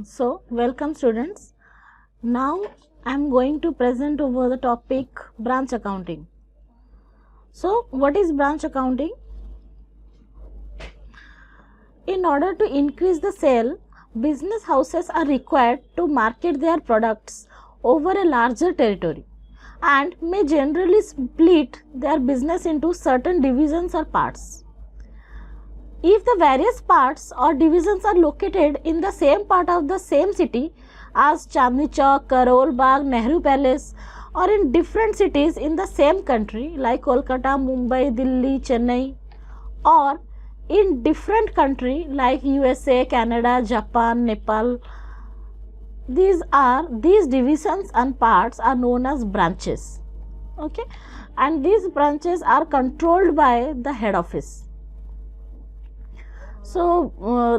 So, welcome students. Now I am going to present over the topic branch accounting. So, what is branch accounting? In order to increase the sale, business houses are required to market their products over a larger territory and may generally split their business into certain divisions or parts. If the various parts or divisions are located in the same part of the same city as Chandni Chowk, Karol Bagh, Nehru Palace, or in different cities in the same country like Kolkata, Mumbai, Delhi, Chennai, or in different country like USA, Canada, Japan, Nepal, these divisions and parts are known as branches. Okay, and these branches are controlled by the head office. So,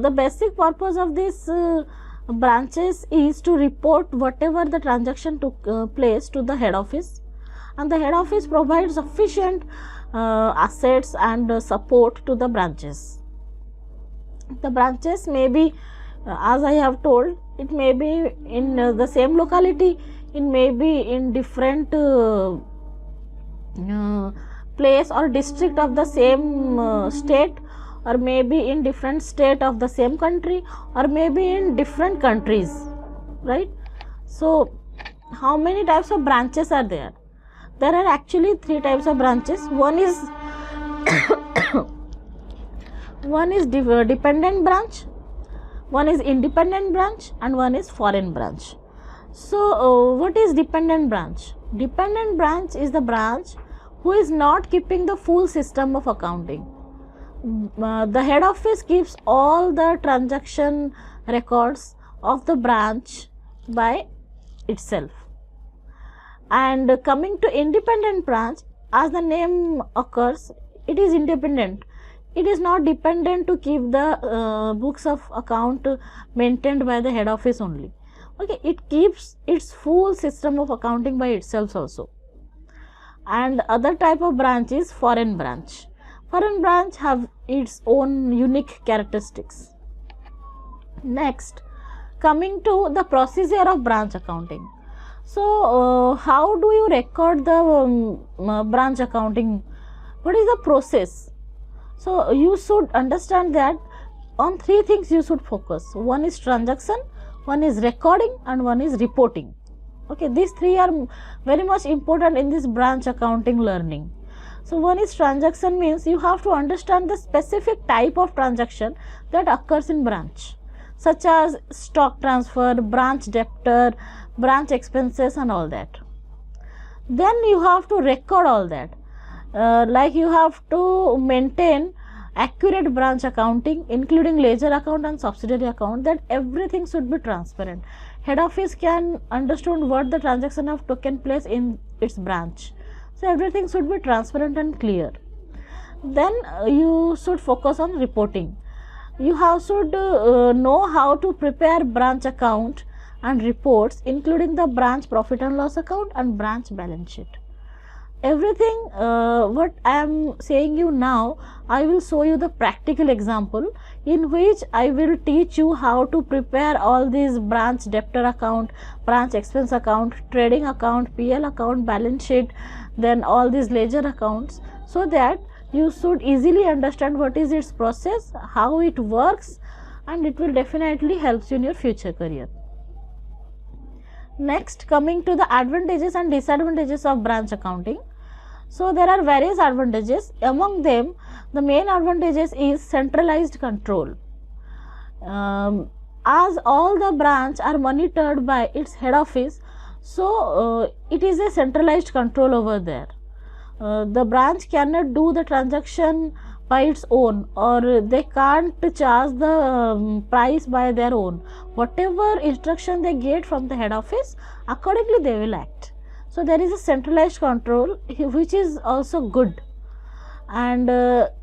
the basic purpose of these branches is to report whatever the transaction took place to the head office, and the head office provides sufficient assets and support to the branches. The branches may be, as I have told, it may be in the same locality, it may be in different place or district of the same state, or maybe in different state of the same country, or maybe in different countries, right? So, how many types of branches are there? There are actually three types of branches. One is dependent branch, one is independent branch, and one is foreign branch. So, what is dependent branch? Dependent branch is the branch who is not keeping the full system of accounting. The head office keeps all the transaction records of the branch by itself. And coming to independent branch, as the name occurs, it is independent. It is not dependent to keep the books of account maintained by the head office only. Okay, it keeps its full system of accounting by itself also. And other type of branch is foreign branch. Foreign branch have its own unique characteristics. Next, coming to the procedure of branch accounting. So, how do you record the branch accounting? What is the process? So, you should understand that on three things you should focus. One is transaction, one is recording, and one is reporting. Okay, these three are very much important in this branch accounting learning. So, one is transaction, means you have to understand the specific type of transaction that occurs in branch, such as stock transfer, branch debtor, branch expenses, and all that. Then you have to record all that, like you have to maintain accurate branch accounting including ledger account and subsidiary account, that everything should be transparent. Head office can understand what the transaction have taken place in its branch. So, everything should be transparent and clear. Then you should focus on reporting. You should know how to prepare branch account and reports including the branch profit and loss account and branch balance sheet. Everything what I am saying you now, I will show you the practical example in which I will teach you how to prepare all these branch debtor account, branch expense account, trading account, PL account, balance sheet, then all these ledger accounts, so that you should easily understand what is its process, how it works, and it will definitely help you in your future career. Next, coming to the advantages and disadvantages of branch accounting. So, there are various advantages. Among them, the main advantages is centralized control. As all the branch are monitored by its head office, so it is a centralized control over there. The branch cannot do the transaction by its own, or they can't charge the price by their own. Whatever instruction they get from the head office, accordingly they will act. So, there is a centralized control which is also good. And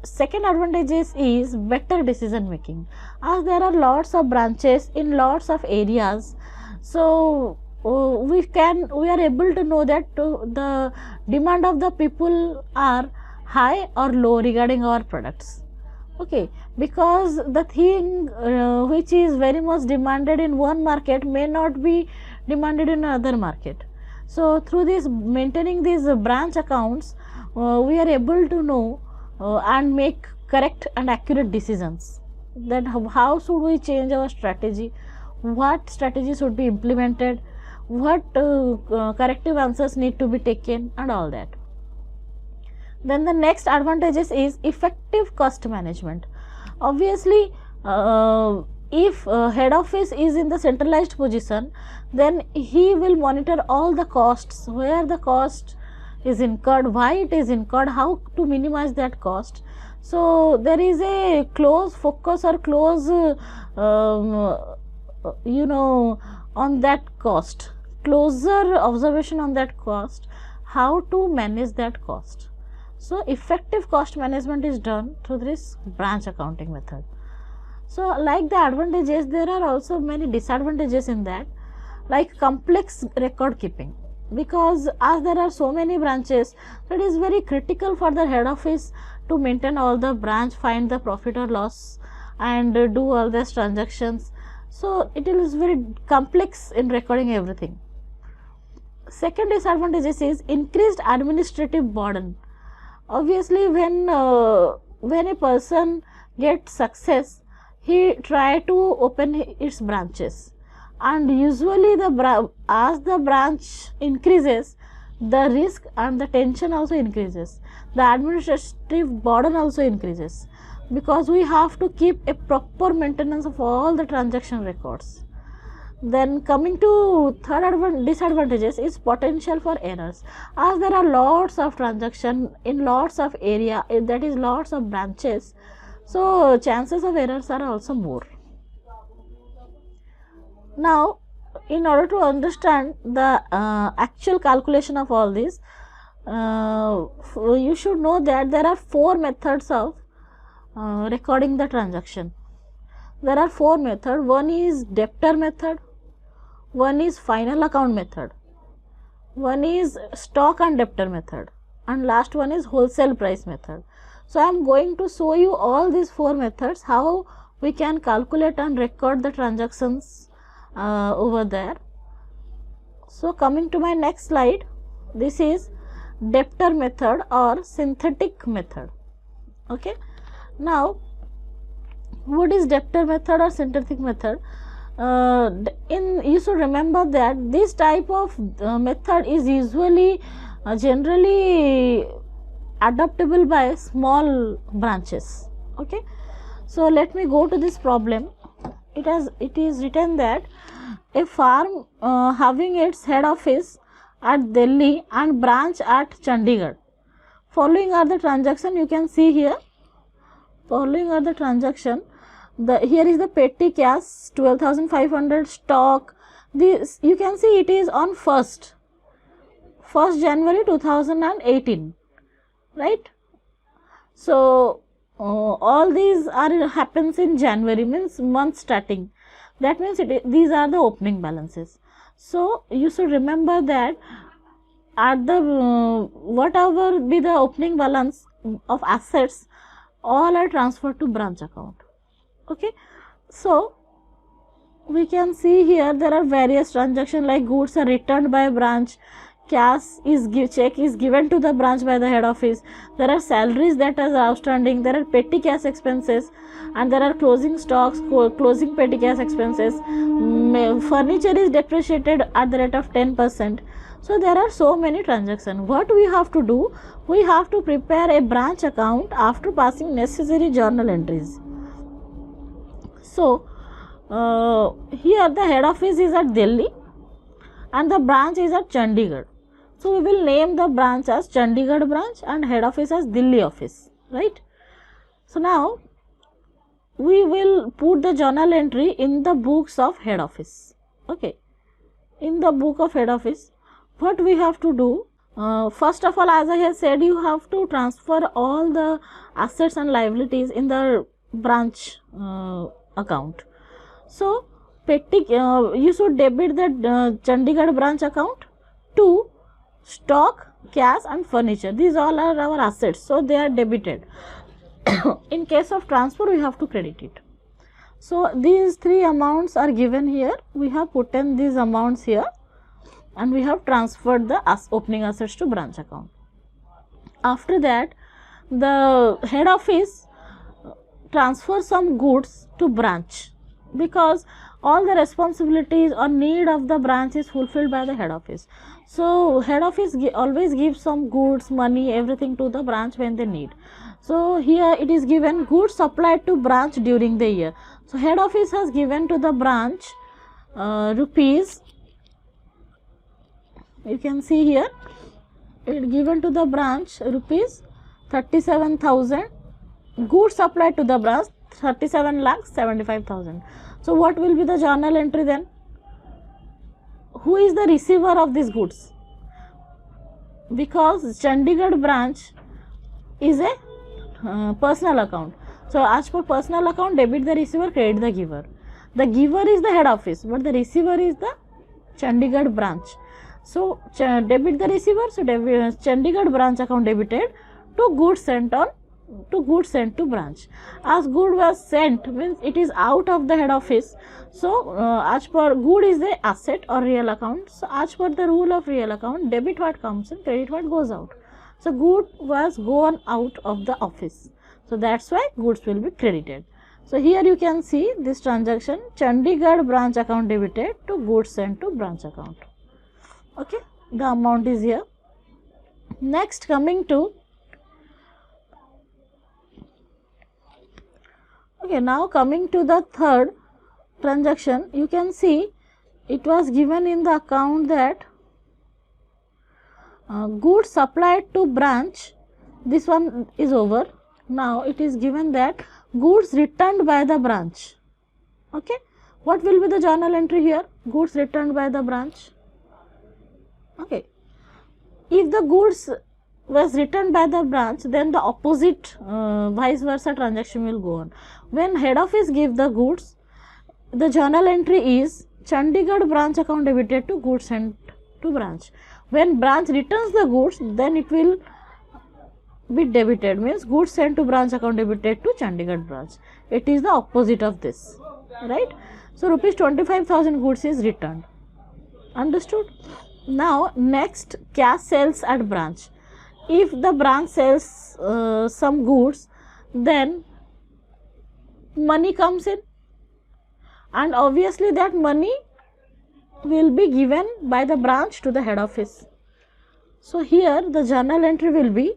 second advantage is better decision making. As there are lots of branches in lots of areas, so we are able to know that the demand of the people are high or low regarding our products. Okay, because the thing which is very much demanded in one market may not be demanded in another market. So through this maintaining these branch accounts, we are able to know and make correct and accurate decisions, that how should we change our strategy, what strategy should be implemented, what corrective answers need to be taken, and all that. Then the next advantages is effective cost management. Obviously, if head office is in the centralized position, then he will monitor all the costs, where the cost is incurred, why it is incurred, how to minimize that cost. So there is a close focus or close on that cost, closer observation on that cost, how to manage that cost. So effective cost management is done through this branch accounting method. So like the advantages, there are also many disadvantages in that, like complex record keeping, because as there are so many branches, it is very critical for the head office to maintain all the branch, find the profit or loss, and do all these transactions. So it is very complex in recording everything. Second disadvantages is increased administrative burden. Obviously, when a person gets success, he try to open its branches, and usually as the branch increases, the risk and the tension also increases, the administrative burden also increases, because we have to keep a proper maintenance of all the transaction records. Then coming to third disadvantages is potential for errors, as there are lots of transaction in lots of area, that is lots of branches, so chances of errors are also more. Now, in order to understand the actual calculation of all this, you should know that there are four methods of recording the transaction. There are four methods. One is debtor method, one is final account method, one is stock and debtor method, and last one is wholesale price method. So I am going to show you all these four methods, how we can calculate and record the transactions over there. So coming to my next slide, this is debtor method or synthetic method. Okay, now what is debtor method or synthetic method? You should remember that this type of method is usually generally adaptable by small branches. Okay, so let me go to this problem. It is written that a firm having its head office at Delhi and branch at Chandigarh. Following are the transaction, you can see here. Following are the transaction. Here is the petty cash 12,500, stock. This you can see it is on 1st January 2018, right? So all these happens in January, means month starting. That means these are the opening balances. So you should remember that at the whatever be the opening balance of assets, all are transferred to branch account. Okay, so we can see here there are various transactions, like goods are returned by branch, cash is check is given to the branch by the head office, there are salaries that are outstanding, there are petty cash expenses, and there are closing stocks, closing petty cash expenses. Furniture is depreciated at the rate of 10%. So there are so many transactions. What we have to do? We have to prepare a branch account after passing necessary journal entries. So here the head office is at Delhi and the branch is at Chandigarh. So we will name the branch as Chandigarh branch and head office as Delhi office, right? So now we will put the journal entry in the books of head office. Okay, in the book of head office, what we have to do? First of all, as I have said, you have to transfer all the assets and liabilities in the branch account. So petty you should debit the Chandigarh branch account to stock, cash and furniture. These all are our assets, so they are debited. In case of transfer, we have to credit it. So these three amounts are given here. We have put in these amounts here, and we have transferred the opening assets to branch account. After that, the head office transfers some goods to branch, because all the responsibilities or need of the branch is fulfilled by the head office. So head office always gives some goods, money, everything to the branch when they need. So here it is given goods supplied to branch during the year. So head office has given to the branch rupees, you can see here, it given to the branch rupees 37,000, goods supplied to the branch 37,75,000. So what will be the journal entry then? Who is the receiver of these goods? Because Chandigarh branch is a personal account. So as per personal account, debit the receiver, credit the giver. The giver is the head office, but the receiver is the Chandigarh branch. So debit the receiver, so Chandigarh branch account debited to goods sent to branch. As good was sent means it is out of the head office. So as per good is the asset or real account. So as per the rule of real account, debit what comes in, credit what goes out. So good was gone out of the office. So that's why goods will be credited. So here you can see this transaction, Chandigarh branch account debited to goods sent to branch account. Okay, the amount is here. Next, coming to the third transaction, you can see it was given in the account that goods supplied to branch, this one is over. Now it is given that goods returned by the branch. Okay, what will be the journal entry here? Goods returned by the branch. Okay, if the goods was returned by the branch, then the opposite vice versa transaction will go on. When head office give the goods, the journal entry is Chandigarh branch account debited to goods sent to branch. When branch returns the goods, then it will be debited, means goods sent to branch account debited to Chandigarh branch. It is the opposite of this, right? So rupees 25,000 goods is returned. Understood? Now next, cash sales at branch. If the branch sells some goods, then money comes in, and obviously that money will be given by the branch to the head office. So here the journal entry will be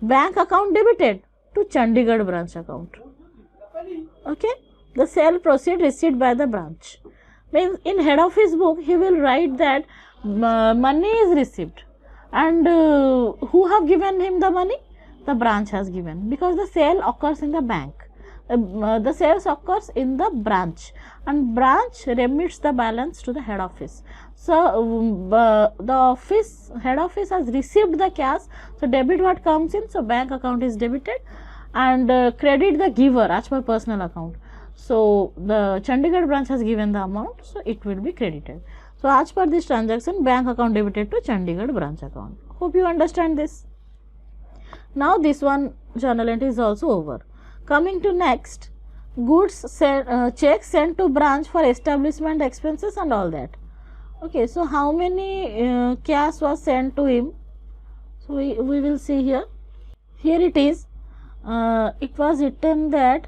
bank account debited to Chandigarh branch account. Okay, the sale proceed received by the branch. Means in head office book he will write that money is received, and who have given him the money? The branch has given, because the sale occurs in the bank. The sales occurs in the branch, and branch remits the balance to the head office. So the head office has received the cash, so debit what comes in, so bank account is debited, and credit the giver as per personal account. So the Chandigarh branch has given the amount, so it will be credited. So as per this transaction, bank account debited to Chandigarh branch account. Hope you understand this. Now this one journal entry is also over. Coming to next, goods check sent to branch for establishment expenses and all that. Okay, so how many cash was sent to him? So we will see here. Here it is. It was written that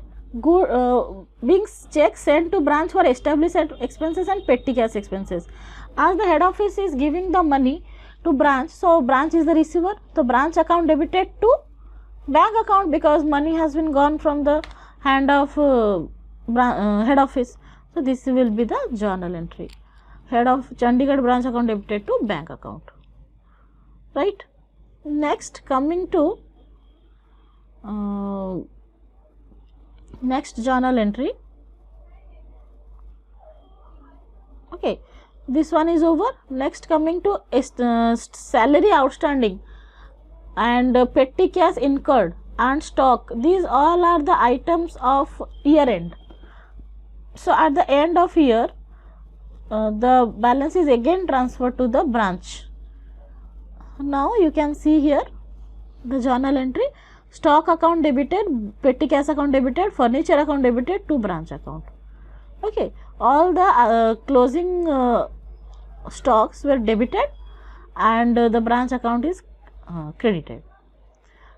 being check sent to branch for established expenses and petty cash expenses. As the head office is giving the money to branch, so branch is the receiver. So branch account debited to bank account, because money has been gone from the hand of head office. So this will be the journal entry. Head of Chandigarh branch account debited to bank account. Right. Next, coming to next journal entry. Okay, this one is over. Next, coming to salary outstanding and petty cash incurred and stock. These all are the items of year end. So at the end of year, the balance is again transferred to the branch. Now you can see here the journal entry. stock account debited, petty cash account debited, furniture account debited to branch account. Okay, all the closing stocks were debited and the branch account is credited.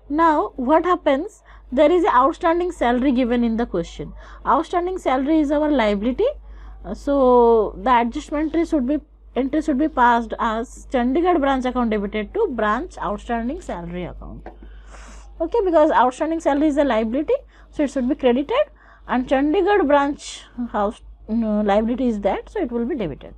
Now what happens, there is a outstanding salary given in the question. Outstanding salary is our liability, so the adjustment entry should be passed as Chandigarh branch account debited to branch outstanding salary account. Okay, because outstanding salary is a liability, so it should be credited, and Chandigarh branch house liability is that, so it will be debited.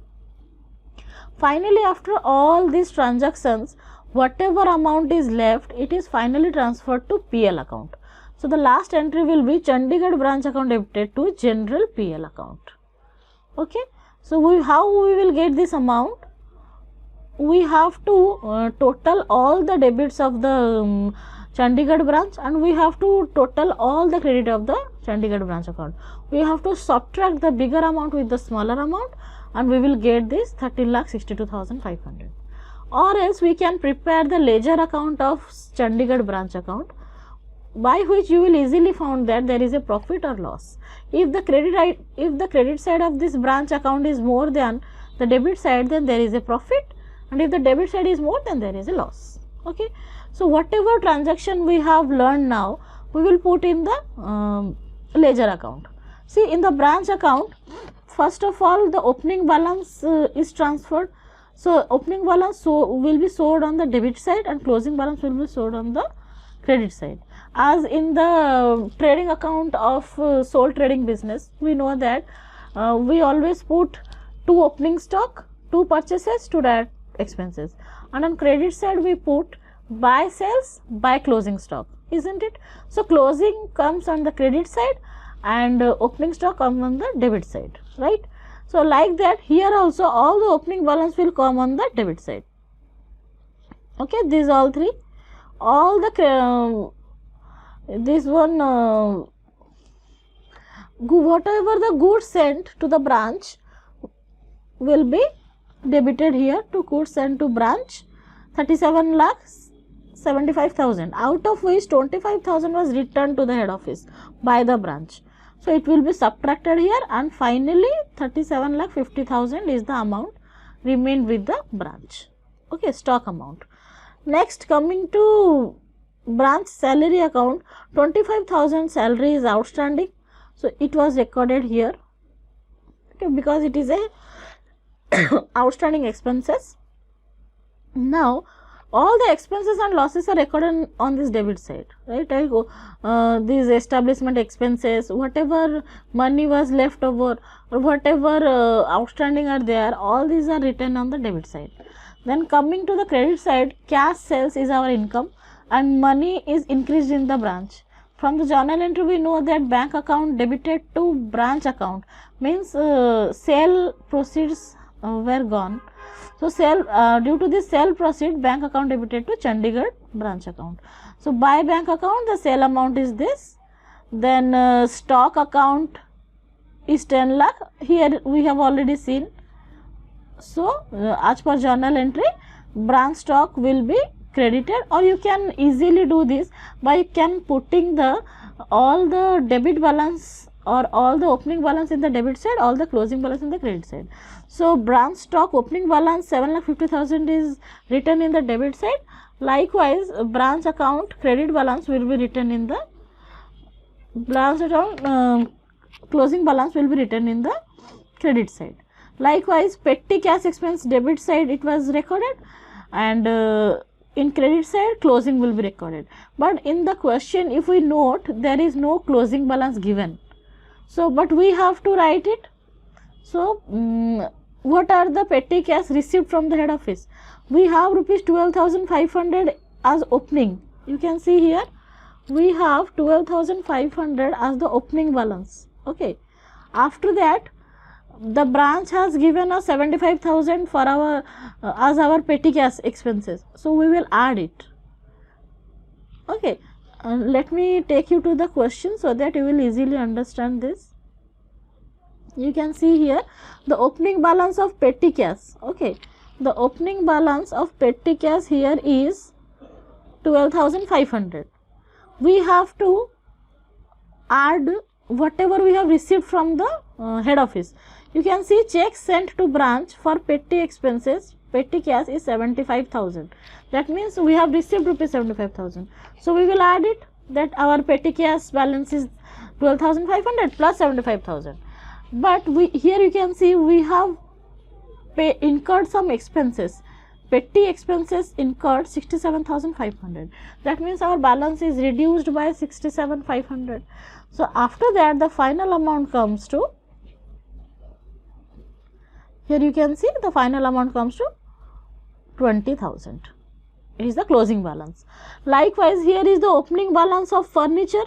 Finally, after all these transactions, whatever amount is left, it is finally transferred to PL account. So the last entry will be Chandigarh branch account debited to general PL account. Okay, so how we will get this amount? We have to total all the debits of the Chandigarh branch, and we have to total all the credit of the Chandigarh branch account. We have to subtract the bigger amount with the smaller amount, and we will get this 13,62,500. Or else we can prepare the ledger account of Chandigarh branch account, by which you will easily find that there is a profit or loss. If the credit side of this branch account is more than the debit side, then there is a profit, and if the debit side is more, then there is a loss. Okay, so whatever transaction we have learned now, we will put in the ledger account. See, in the branch account, first of all, the opening balance is transferred. So opening balance will be stored on the debit side, and closing balance will be stored on the credit side. As in the trading account of sole trading business, we know that we always put 2 opening stock, 2 purchases, 2 direct expenses, and on credit side we put buy sales, buy closing stock, isn't it? So closing comes on the credit side and opening stock comes on the debit side, right? So like that, here also all the opening balance will come on the debit side. Okay, these all three, all the this one whatever the goods sent to the branch will be debited here to goods sent to branch, 37,75,000, out of which 25,000 was returned to the head office by the branch. So it will be subtracted here, and finally 37,50,000 is the amount remained with the branch. Okay, stock amount. Next, coming to branch salary account, 25,000 salary is outstanding, so it was recorded here. Okay, because it is a outstanding expenses. Now all the expenses and losses are recorded on this debit side, right? These establishment expenses, whatever money was left over or whatever outstanding are there, all these are written on the debit side. Then coming to the credit side, cash sales is our income and money is increased in the branch. From the journal entry we know that bank account debited to branch account means sale proceeds were gone. So due to this sale proceed, bank account debited to Chandigarh branch account. So by bank account the sale amount is this. Then stock account is 10 lakh. Here we have already seen. So as per journal entry, branch stock will be credited, or you can easily do this by putting the all the debit balance or all the opening balance in the debit side, all the closing balance in the credit side. So branch stock opening balance 7,50,000 is written in the debit side. Likewise, branch account credit balance will be written in the branch account closing balance will be written in the credit side. Likewise, petty cash expense debit side it was recorded, and in credit side closing will be recorded. But in the question if we note, there is no closing balance given. So but we have to write it. So what are the petty cash received from the head office? We have rupees 12,500 as opening. You can see here we have 12,500 as the opening balance. Okay, after that the branch has given us 75,000 for our as our petty cash expenses, so we will add it. Okay, let me take you to the question so that you will easily understand this. You can see here the opening balance of petty cash. Okay, the opening balance of petty cash here is 12,500. we have to add whatever we have received from the head office. You can see check sent to branch for petty expenses, petty cash is 75,000. That means we have received rupees 75,000. So we will add it, that our petty cash balance is 12,500 plus 75,000. But here you can see we have incurred some expenses. Petty expenses incurred 67,500. That means our balance is reduced by 67,500. So after that the final amount comes to, here you can see the final amount comes to 20,000. It is the closing balance. Likewise, here is the opening balance of furniture.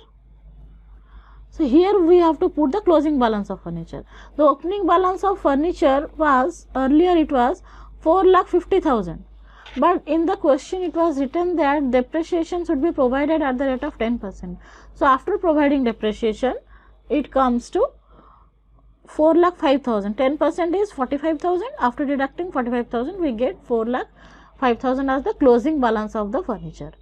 So here we have to put the closing balance of furniture. The opening balance of furniture was, earlier it was 4,50,000. But in the question it was written that depreciation should be provided at the rate of 10%. So after providing depreciation, it comes to 4,05,000. 10% is 45,000. After deducting 45,000, we get 4,05,000 as the closing balance of the furniture.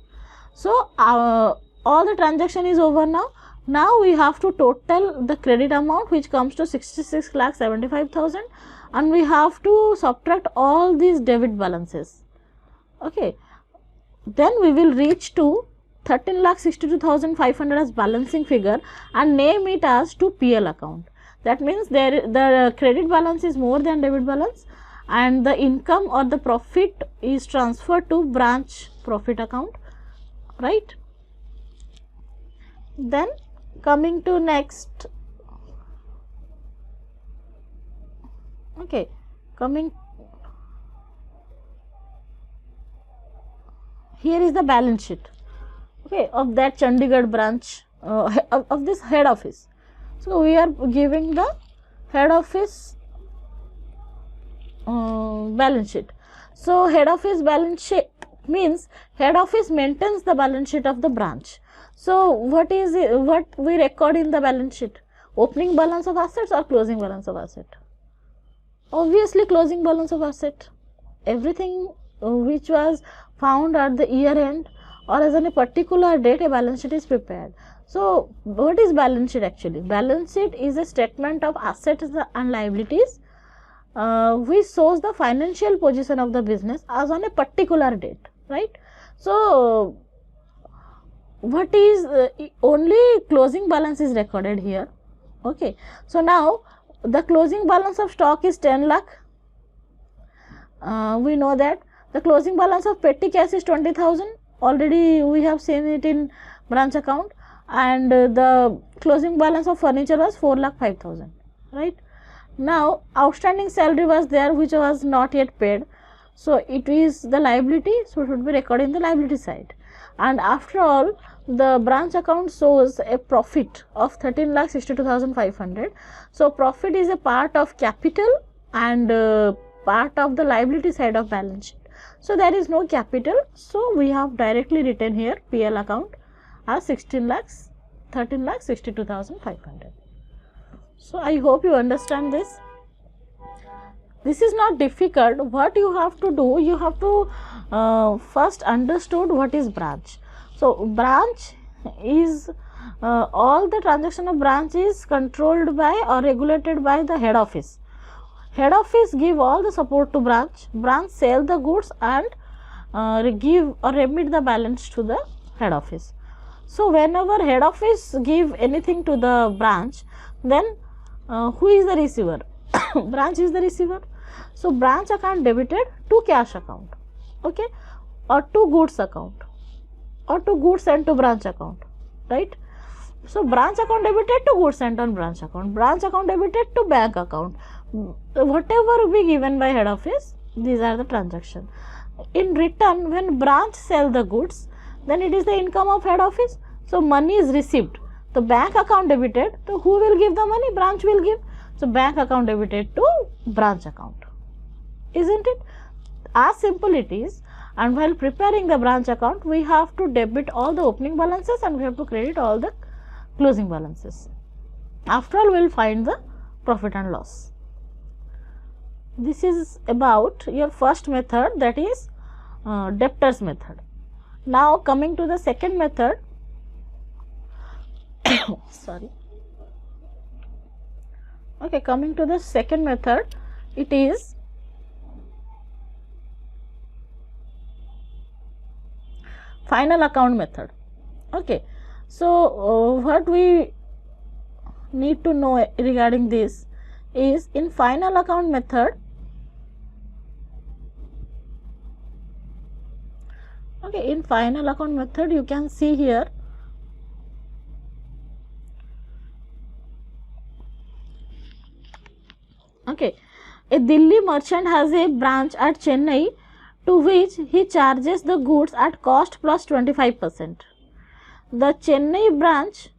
So all the transaction is over now. Now we have to total the credit amount, which comes to 66,75,000, and we have to subtract all these debit balances. Okay, then we will reach to 13,62,500 as balancing figure and name it as to PL account. That means the credit balance is more than debit balance, and the income or the profit is transferred to branch profit account, right? Then coming to next, okay, here is the balance sheet, okay, of that Chandigarh branch, of this head office. So we are giving the head office balance sheet. So head office balance sheet means head office maintains the balance sheet of the branch. So what we record in the balance sheet? Opening balance of assets or closing balance of asset? Obviously closing balance of asset. Everything which was found at the year end or as on a particular date, a balance sheet is prepared. So what is balance sheet actually? Balance sheet is a statement of assets and liabilities which shows the financial position of the business as on a particular date, right? So what is only closing balance is recorded here. Okay, so now the closing balance of stock is 10 lakh. We know that the closing balance of petty cash is 20,000. Already we have seen it in branch account, and the closing balance of furniture was 4,05,000, right? Now outstanding salary was there which was not yet paid, so it is the liability, so it would be recorded in the liability side. And after all, the branch account shows a profit of 13,62,500. So profit is a part of capital and part of the liability side of balance sheet. So there is no capital, so we have directly written here PL account as 13,62,500. So I hope you understand this. This is not difficult. What you have to do, you have to first understood what is branch. So branch is all the transaction of branch is controlled by or regulated by the head office. Head office give all the support to branch. Branch sell the goods and give or remit the balance to the head office. So whenever head office give anything to the branch, then who is the receiver? Branch is the receiver. So branch account debited to cash account, okay, or to goods account, or to goods sent to branch account, right? So branch account debited to goods sent on branch account, branch account debited to bank account. Whatever be given by head office, these are the transactions. In return, when branch sell the goods, then it is the income of head office. So money is received. The bank account debited. So who will give the money? Branch will give. So bank account debited to branch account. Isn't it? As simple it is. And while preparing the branch account, we have to debit all the opening balances and we have to credit all the closing balances. After all, we will find the profit and loss. This is about your first method, that is debtors method. Now coming to the second method, Sorry. Okay, coming to the second method, it is final account method. Okay, so what we need to know regarding this is, in final account method, okay, in final account method you can see here, okay, a Delhi merchant has a branch at Chennai to which he charges the goods at cost plus 25%. The Chennai branch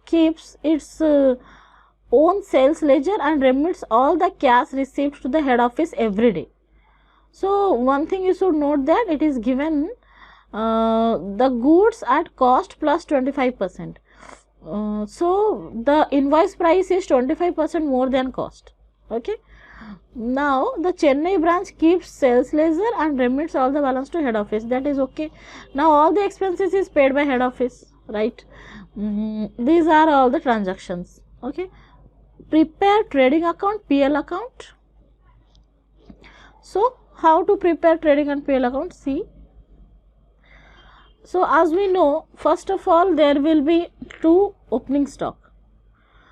keeps its own sales ledger and remits all the cash received to the head office every day. So, one thing you should note that it is given the goods at cost plus 25%. So, the invoice price is 25% more than cost. Okay. Now, the Chennai branch keeps sales ledger and remits all the balance to head office. That is okay. Now, all the expenses is paid by head office, right? These are all the transactions. Okay. Prepare trading account, PL account. So, how to prepare trading and PL account? See. So, as we know, first of all, there will be two opening stock.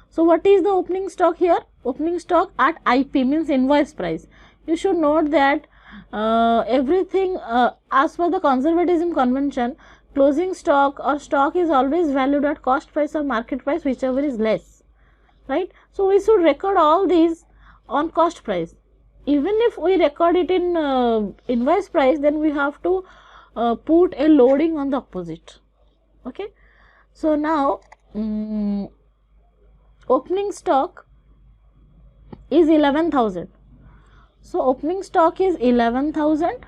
So, what is the opening stock here? Opening stock at IP means invoice price. You should note that everything as per the conservatism convention, closing stock or stock is always valued at cost price or market price, whichever is less, right? So, we should record all these on cost price. Even if we record it in invoice price, then we have to put a loading on the opposite. Okay. So, now opening stock is 11,000. So, opening stock is 11,000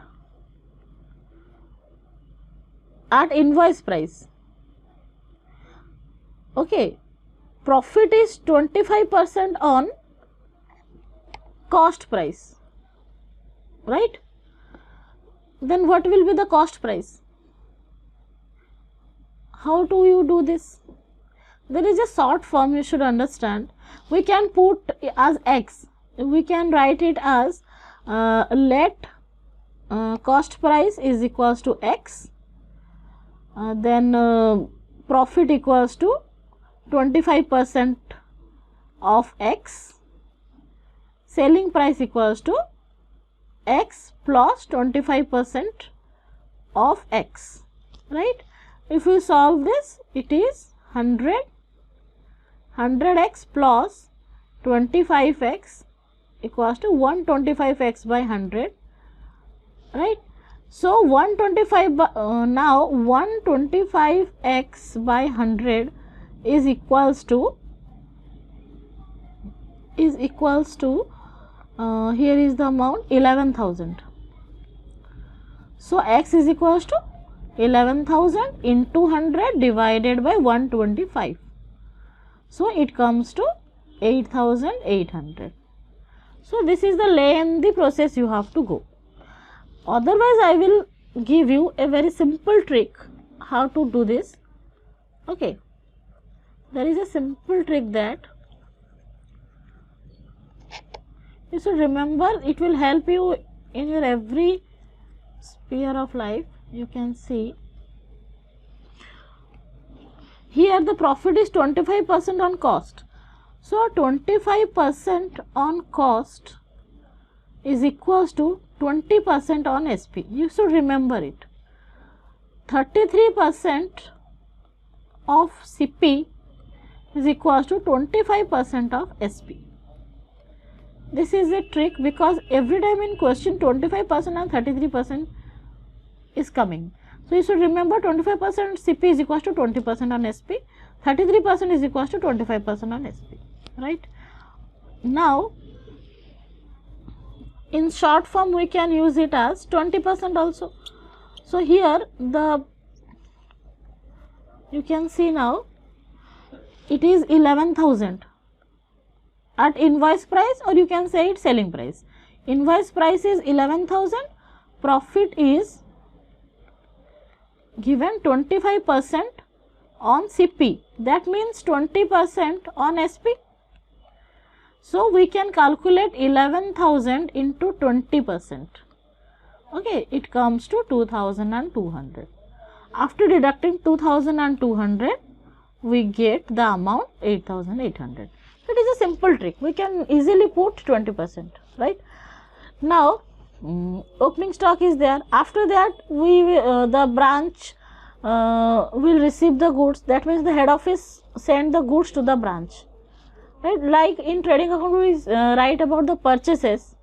at invoice price. Okay. Profit is 25% on cost price, right? Then what will be the cost price? How do you do this? There is a short form you should understand. We can put as X. We can write it as let cost price is equals to X. Then profit equals to 25% of X. Selling price equals to X plus 25% of X, right? If we solve this, it is 100x plus 25x equals to 125x by 100, right? So, 125 now 125x by 100 is equals to here is the amount 11,000. So, x is equals to 11,000 into 100 divided by 125. So, it comes to 8,800. So, this is the lengthy process you have to go. Otherwise, I will give you a very simple trick how to do this. Okay. There is a simple trick that you should remember. It will help you in your every sphere of life. You can see here the profit is 25% on cost. So, 25% on cost is equals to 20% on SP. You should remember it. 33% of CP is equals to 25% of SP. This is a trick because every time in question 25% and 33% is coming. So, you should remember 25% CP is equals to 20% on SP, 33% is equals to 25% on SP, right. Now, in short form we can use it as 20% also. So, here you can see now it is 11,000 at invoice price, or you can say it selling price. Invoice price is 11,000, profit is given 25% on CP, that means 20% on SP. So we can calculate 11,000 into 20%. Okay, it comes to 2,200. After deducting 2,200, we get the amount 8,800. It is a simple trick. We can easily put 20%, right? Now, opening stock is there. After that, the branch will receive the goods. That means the head office send the goods to the branch. Right? Like in trading account, we write about the purchases.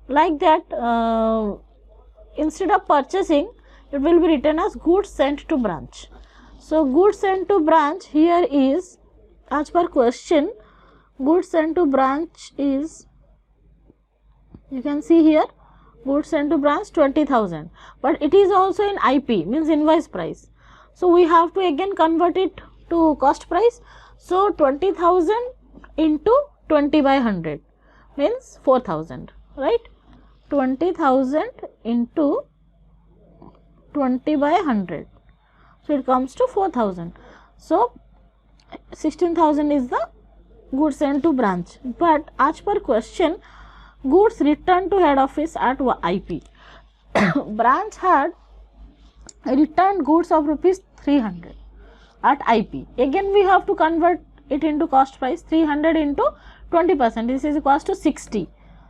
Like that, instead of purchasing, it will be written as goods sent to branch. So, goods sent to branch here is, as per question, goods sent to branch is, you can see here, goods sent to branch 20,000, but it is also in IP, means invoice price. So, we have to again convert it to cost price. So, 20,000 into 20 by 100 means 4,000, right? 20,000 into 20 by 100. So, it comes to 4,000. So, 16,000 is the goods sent to branch. But as per question, goods returned to head office at IP. Branch had returned goods of rupees 300 at IP. Again, we have to convert it into cost price. 300 into 20%. This is equals to 60.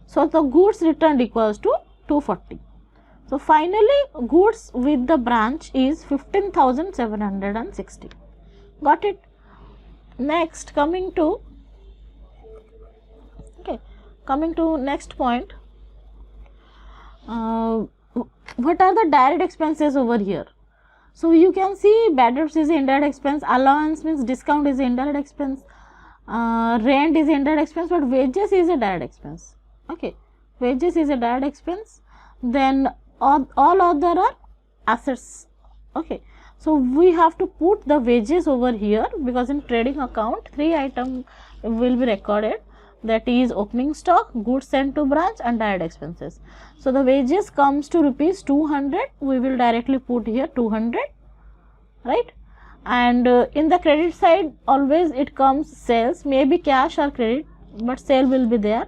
So, the goods returned equals to 240. So, finally, goods with the branch is 15,760. Got it? Next, coming to next point. What are the direct expenses over here? So, you can see bad debts is indirect expense, allowance means discount is indirect expense, rent is indirect expense, but wages is a direct expense. Okay, wages is a direct expense. Then all other are assets. Okay, so we have to put the wages over here, because in trading account 3 items will be recorded, that is opening stock, goods sent to branch and direct expenses. So, the wages comes to rupees 200, we will directly put here 200, right? And in the credit side always it comes sales, maybe cash or credit, but sale will be there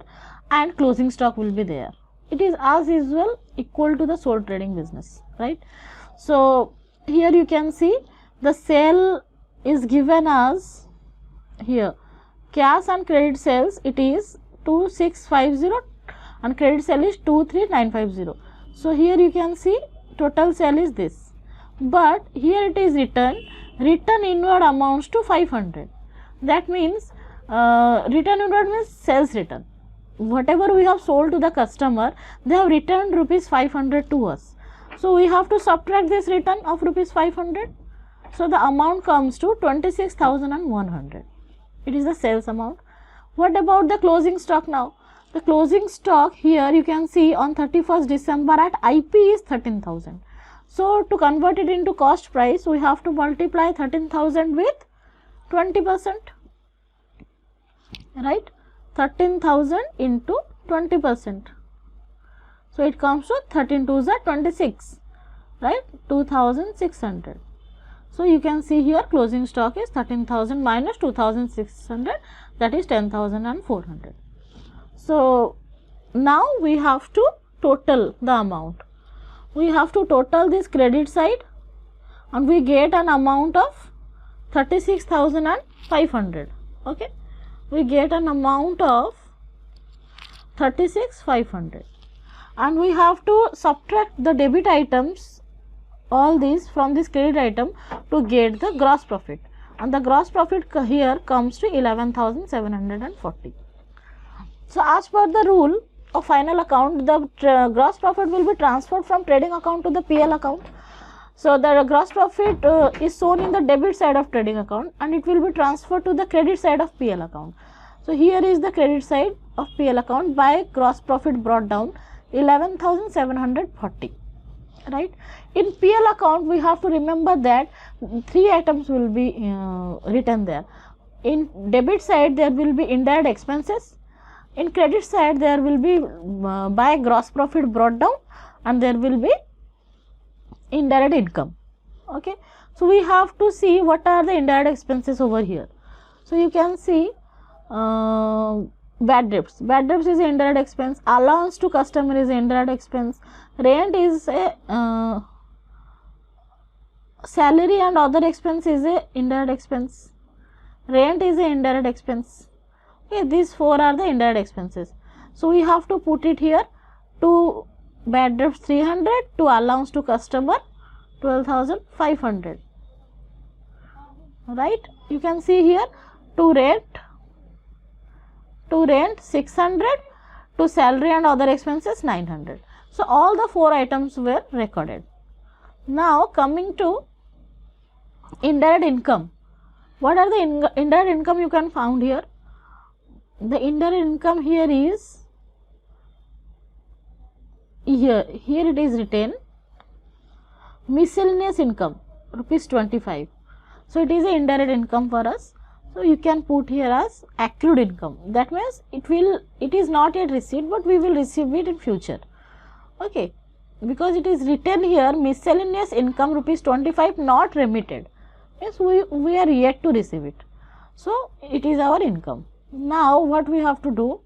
and closing stock will be there. It is as usual equal to the sole trading business, right? So, here you can see the sale is given as here cash and credit sales, it is 2650 and credit sale is 23950. So, here you can see total sale is this, but here it is return inward amounts to 500. That means return inward means sales return. Whatever we have sold to the customer, they have returned rupees 500 to us. So, we have to subtract this return of rupees 500. So, the amount comes to 26,100. It is the sales amount. What about the closing stock now? The closing stock here you can see on 31st December at IP is 13,000. So, to convert it into cost price, we have to multiply 13,000 with 20%, right? 13,000 into 20%. So, it comes to 13 2s are 26, right? 2,600. So, you can see here closing stock is 13,000 minus 2,600, that is 10,400. So, now we have to total the amount. We have to total this credit side and we get an amount of 36,500. Okay, we get an amount of 36,500 and we have to subtract the debit items, all these from this credit item to get the gross profit, and the gross profit here comes to 11,740. So, as per the rule of final account, the gross profit will be transferred from trading account to the PL account. So, the gross profit is shown in the debit side of trading account and it will be transferred to the credit side of PL account. So, here is the credit side of PL account by gross profit brought down 11,740, right. In PL account we have to remember that 3 items will be written there. In debit side there will be indirect expenses, in credit side there will be by gross profit brought down and there will be indirect income. Okay. So we have to see what are the indirect expenses over here. So you can see bad debts. Bad debts is an indirect expense. Allowance to customer is an indirect expense. Rent is a salary and other expense is a indirect expense. Rent is a indirect expense. Okay, these four are the indirect expenses. So we have to put it here. To bad debts 300, to allowance to customer 12,500. Right? You can see here to rent 600, to salary and other expenses 900. So all the four items were recorded. Now coming to indirect income. What are the indirect income you can found here? The indirect income here is here it is written miscellaneous income rupees 25. So it is a indirect income for us. So you can put here as accrued income. That means it is not yet received, but we will receive it in future. Okay, because it is written here miscellaneous income rupees 25 not remitted. Yes, we are yet to receive it. So it is our income. Now what we have to do?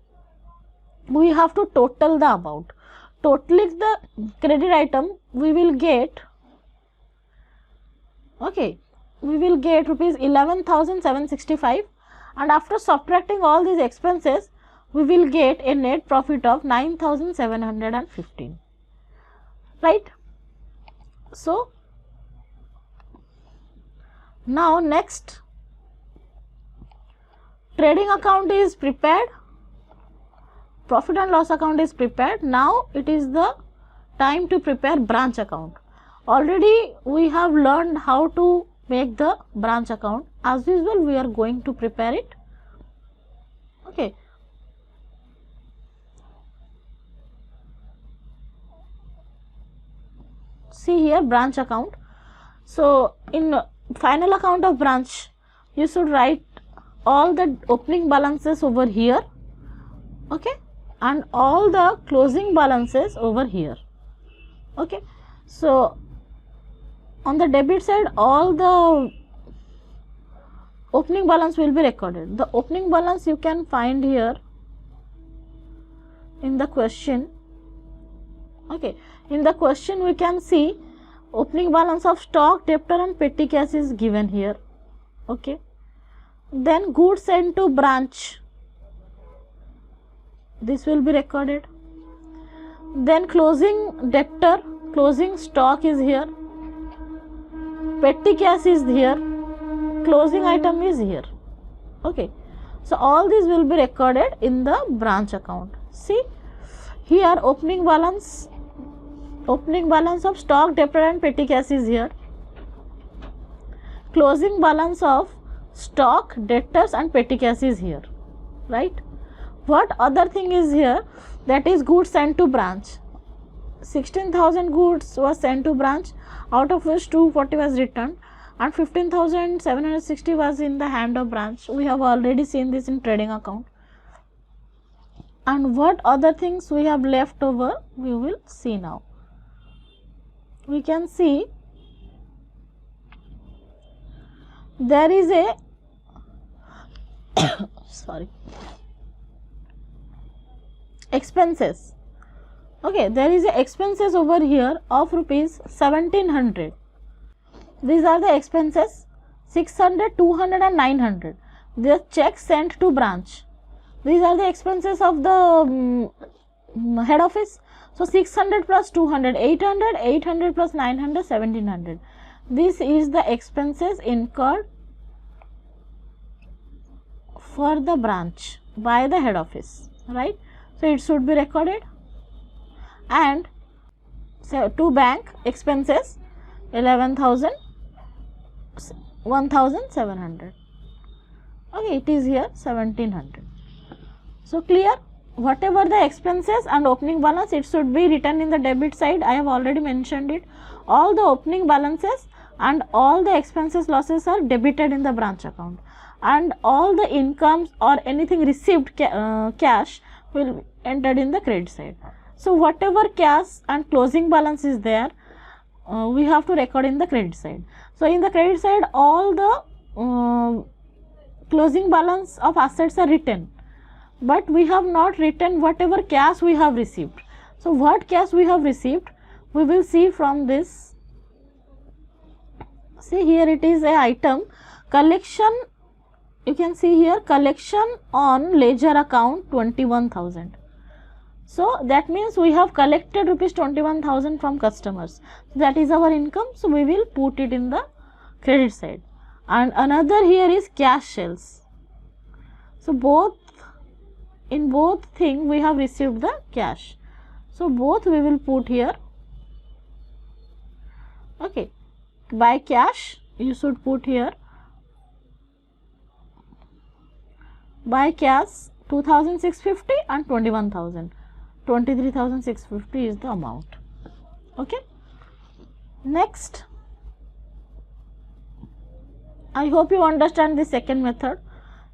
We have to total the amount. Totaling the credit item, we will get, okay, we will get rupees 11,765, and after subtracting all these expenses, we will get a net profit of 9,715. Right? So now next, trading account is prepared. Profit and loss account is prepared. Now it is the time to prepare branch account. Already we have learned how to make the branch account. As usual, we are going to prepare it. Okay. See here branch account. So in final account of branch, you should write all the opening balances over here. Okay. And all the closing balances over here. Okay, so on the debit side, all the opening balance will be recorded. The opening balance you can find here in the question. Okay, in the question we can see opening balance of stock, debtor and petty cash is given here. Okay, then goods sent to branch, this will be recorded. Then closing debtor, closing stock is here, petty cash is here, closing item is here. Okay, so all these will be recorded in the branch account. See here opening balance of stock, debtor and petty cash is here, closing balance of stock, debtors and petty cash is here. Right? What other thing is here? That is goods sent to branch. 16,000 goods was sent to branch, out of which 240 was returned, and 15,760 was in the hand of branch. We have already seen this in trading account. And what other things we have left over, we will see now. We can see there is a sorry, expenses. Okay, there is a expenses over here of rupees 1700. These are the expenses 600, 200 and 900. The check sent to branch. These are the expenses of the head office. So 600 plus 200, 800, 800 plus 900, 1700. This is the expenses incurred for the branch by the head office, right? So it should be recorded. And so to bank expenses 11,000, 1,700. Okay, it is here 1,700. So clear? Whatever the expenses and opening balance, it should be written in the debit side. I have already mentioned it. All the opening balances and all the expenses losses are debited in the branch account, and all the incomes or anything received cash will be entered in the credit side. So whatever cash and closing balance is there, we have to record in the credit side. So in the credit side, all the closing balance of assets are written, but we have not written whatever cash we have received. So what cash we have received, we will see from this. See, here it is a item collection. You can see here collection on ledger account 21,000. So that means we have collected rupees 21,000 from customers. That is our income. So we will put it in the credit side. And another here is cash sales. So in both things we have received the cash. So both we will put here. Okay. By cash you should put here. By cash 2,650 and 21,000. 23,650 is the amount. Okay. Next, I hope you understand the second method.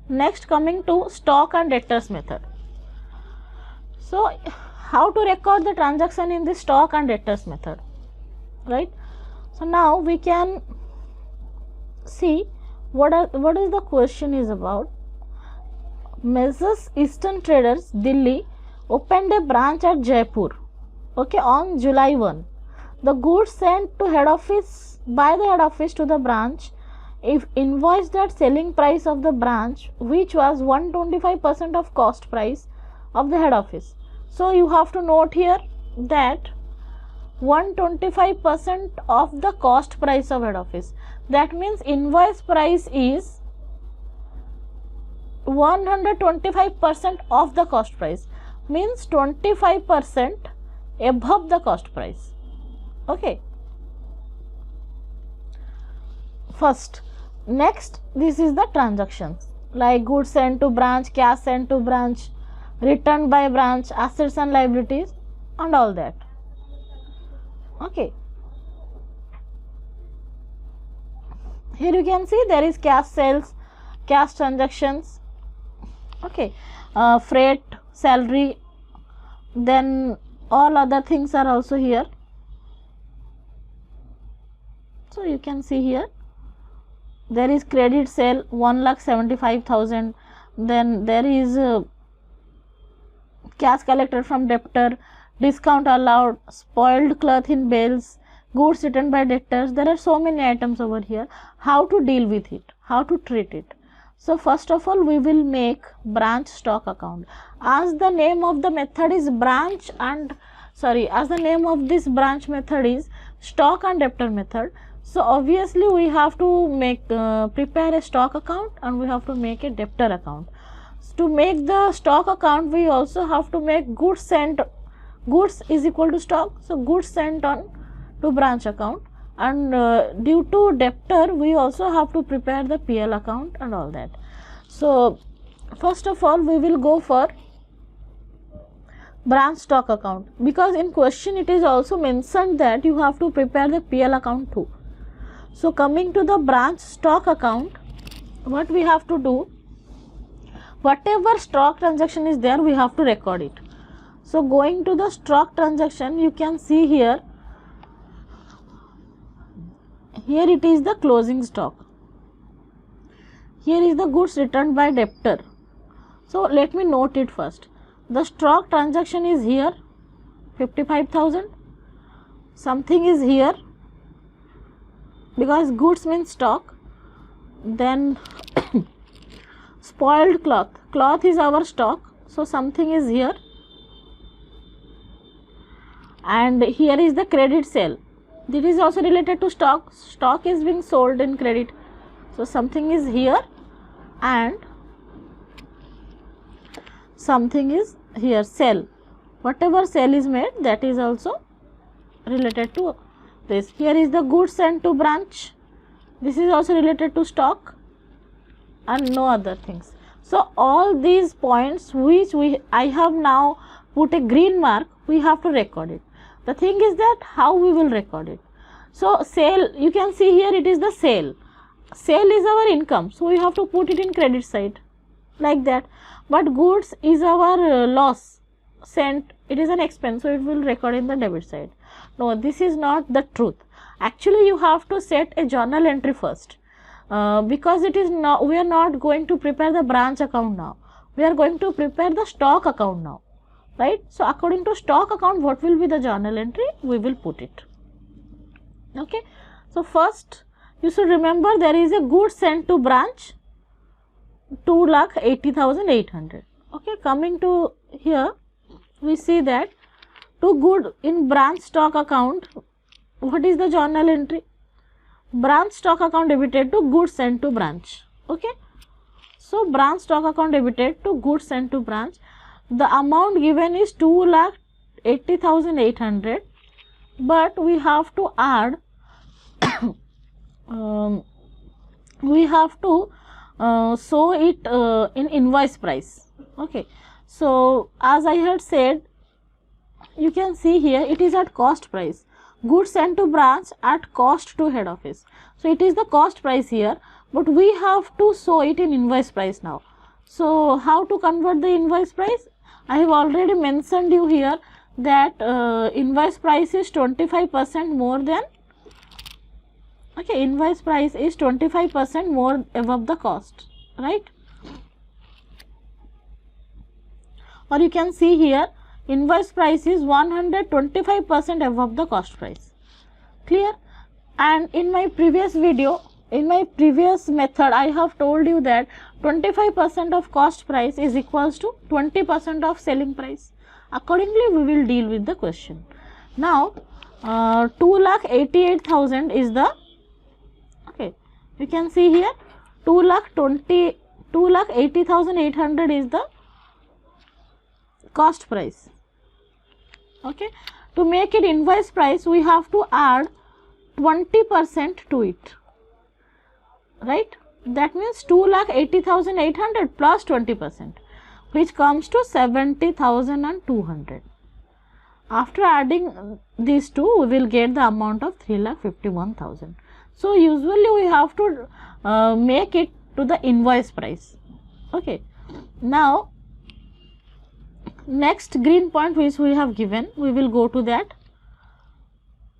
Next, coming to stock and debtors method. So how to record the transaction in the stock and debtors method, right? So now we can see what is the question is about. Messrs. Eastern Traders, Delhi, opened a branch at Jaipur, okay, on July 1. The goods sent to head office by the head office to the branch, if invoiced at selling price of the branch, which was 125% of cost price of the head office. So you have to note here that 125% of the cost price of head office. That means invoice price is 125% of the cost price, means 25% above the cost price. Okay. First, next, this is the transactions like goods sent to branch, cash sent to branch, returned by branch, assets and liabilities, and all that. Okay. Here you can see there is cash sales, cash transactions. Okay, freight, salary, then all other things are also here. So you can see here there is credit sale 1,75,000, then there is cash collected from debtor, discount allowed, spoiled cloth in bales, goods returned by debtors. There are so many items over here. How to deal with it, how to treat it. So first of all, we will make branch stock account. As the name of the method is branch and as the name of this branch method is stock and debtor method. So obviously we have to make prepare a stock account and we have to make a debtor account. So to make the stock account, we also have to make goods sent. Goods is equal to stock. So goods sent on to branch account, and due to debtor we also have to prepare the PL account and all that. So first of all we will go for branch stock account, because in question it is also mentioned that you have to prepare the PL account too. So coming to the branch stock account, what we have to do, whatever stock transaction is there, we have to record it. So going to the stock transaction, you can see here it is the closing stock. Here is the goods returned by debtor. So let me note it first. The stock transaction is here 55,000. Something is here because goods means stock. Then spoiled cloth. Cloth is our stock. So something is here. And here is the credit sale. This is also related to stock. Stock is being sold in credit. So something is here and something is here, sale. Whatever sale is made, that is also related to this. Here is the goods sent to branch. This is also related to stock and no other things. So all these points which I have now put a green mark, we have to record it. The thing is that how we will record it. So sale, you can see here it is the sale. Sale is our income, so we have to put it in credit side like that. But goods is our loss sent, it is an expense, so it will record in the debit side. No, this is not the truth. Actually you have to set a journal entry first, because it is not, we are not going to prepare the branch account now, we are going to prepare the stock account now, right? So according to stock account, what will be the journal entry, we will put it. Okay, so first you should remember there is a goods sent to branch 2,80,800. Okay, coming to here we see that to good in branch stock account, what is the journal entry? Branch stock account debited to goods sent to branch. Okay, so branch stock account debited to goods sent to branch. The amount given is 2,80,800, but we have to add we have to show it in invoice price. Okay, so as I had said, you can see here it is at cost price, goods sent to branch at cost to head office. So it is the cost price here, but we have to show it in invoice price now. So how to convert the invoice price? I have already mentioned you here that invoice price is 25% more than, okay, invoice price is 25% more above the cost, right? Or you can see here invoice price is 125% above the cost price. Clear? And in my previous video, in my previous method, I have told you that 25% of cost price is equals to 20% of selling price. Accordingly, we will deal with the question. Now, 2,88,000 is the, okay, you can see here 2,80,800 is the cost price. Okay, to make it invoice price, we have to add 20% to it, right? That means 2,80,800 plus 20%, which comes to 70,200. After adding these two, we will get the amount of 3,51,000. So usually we have to make it to the invoice price. Okay, now next green point which we have given, we will go to that.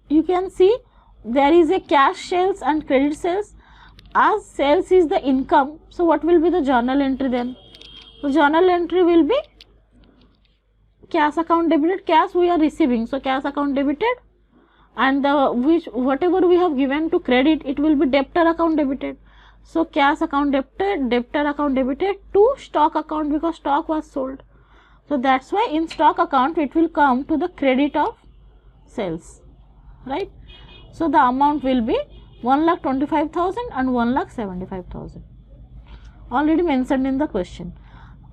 You can see there is a cash sales and credit sales. As sales is the income, so what will be the journal entry then? The journal entry will be cash account debited, cash we are receiving, so cash account debited, and the whatever we have given to credit, it will be debtor account debited. So cash account debited, debtor account debited to stock account, because stock was sold. So that's why in stock account it will come to the credit of sales, right? So the amount will be 1,25,000 and 1,75,000, already mentioned in the question.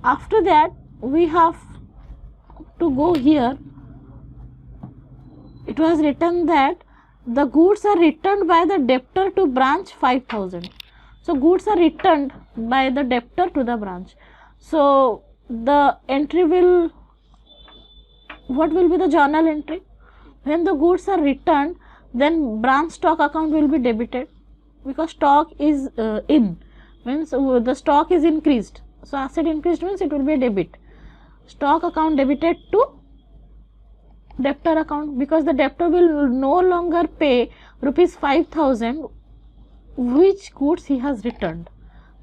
After that, we have to go here. It was written that the goods are returned by the debtor to branch 5,000. So goods are returned by the debtor to the branch. So the entry will, what will be the journal entry? When the goods are returned, then branch stock account will be debited, because stock is in, means the stock is increased. So asset increased means it will be a debit. Stock account debited to debtor account, because the debtor will no longer pay rupees 5,000 which goods he has returned.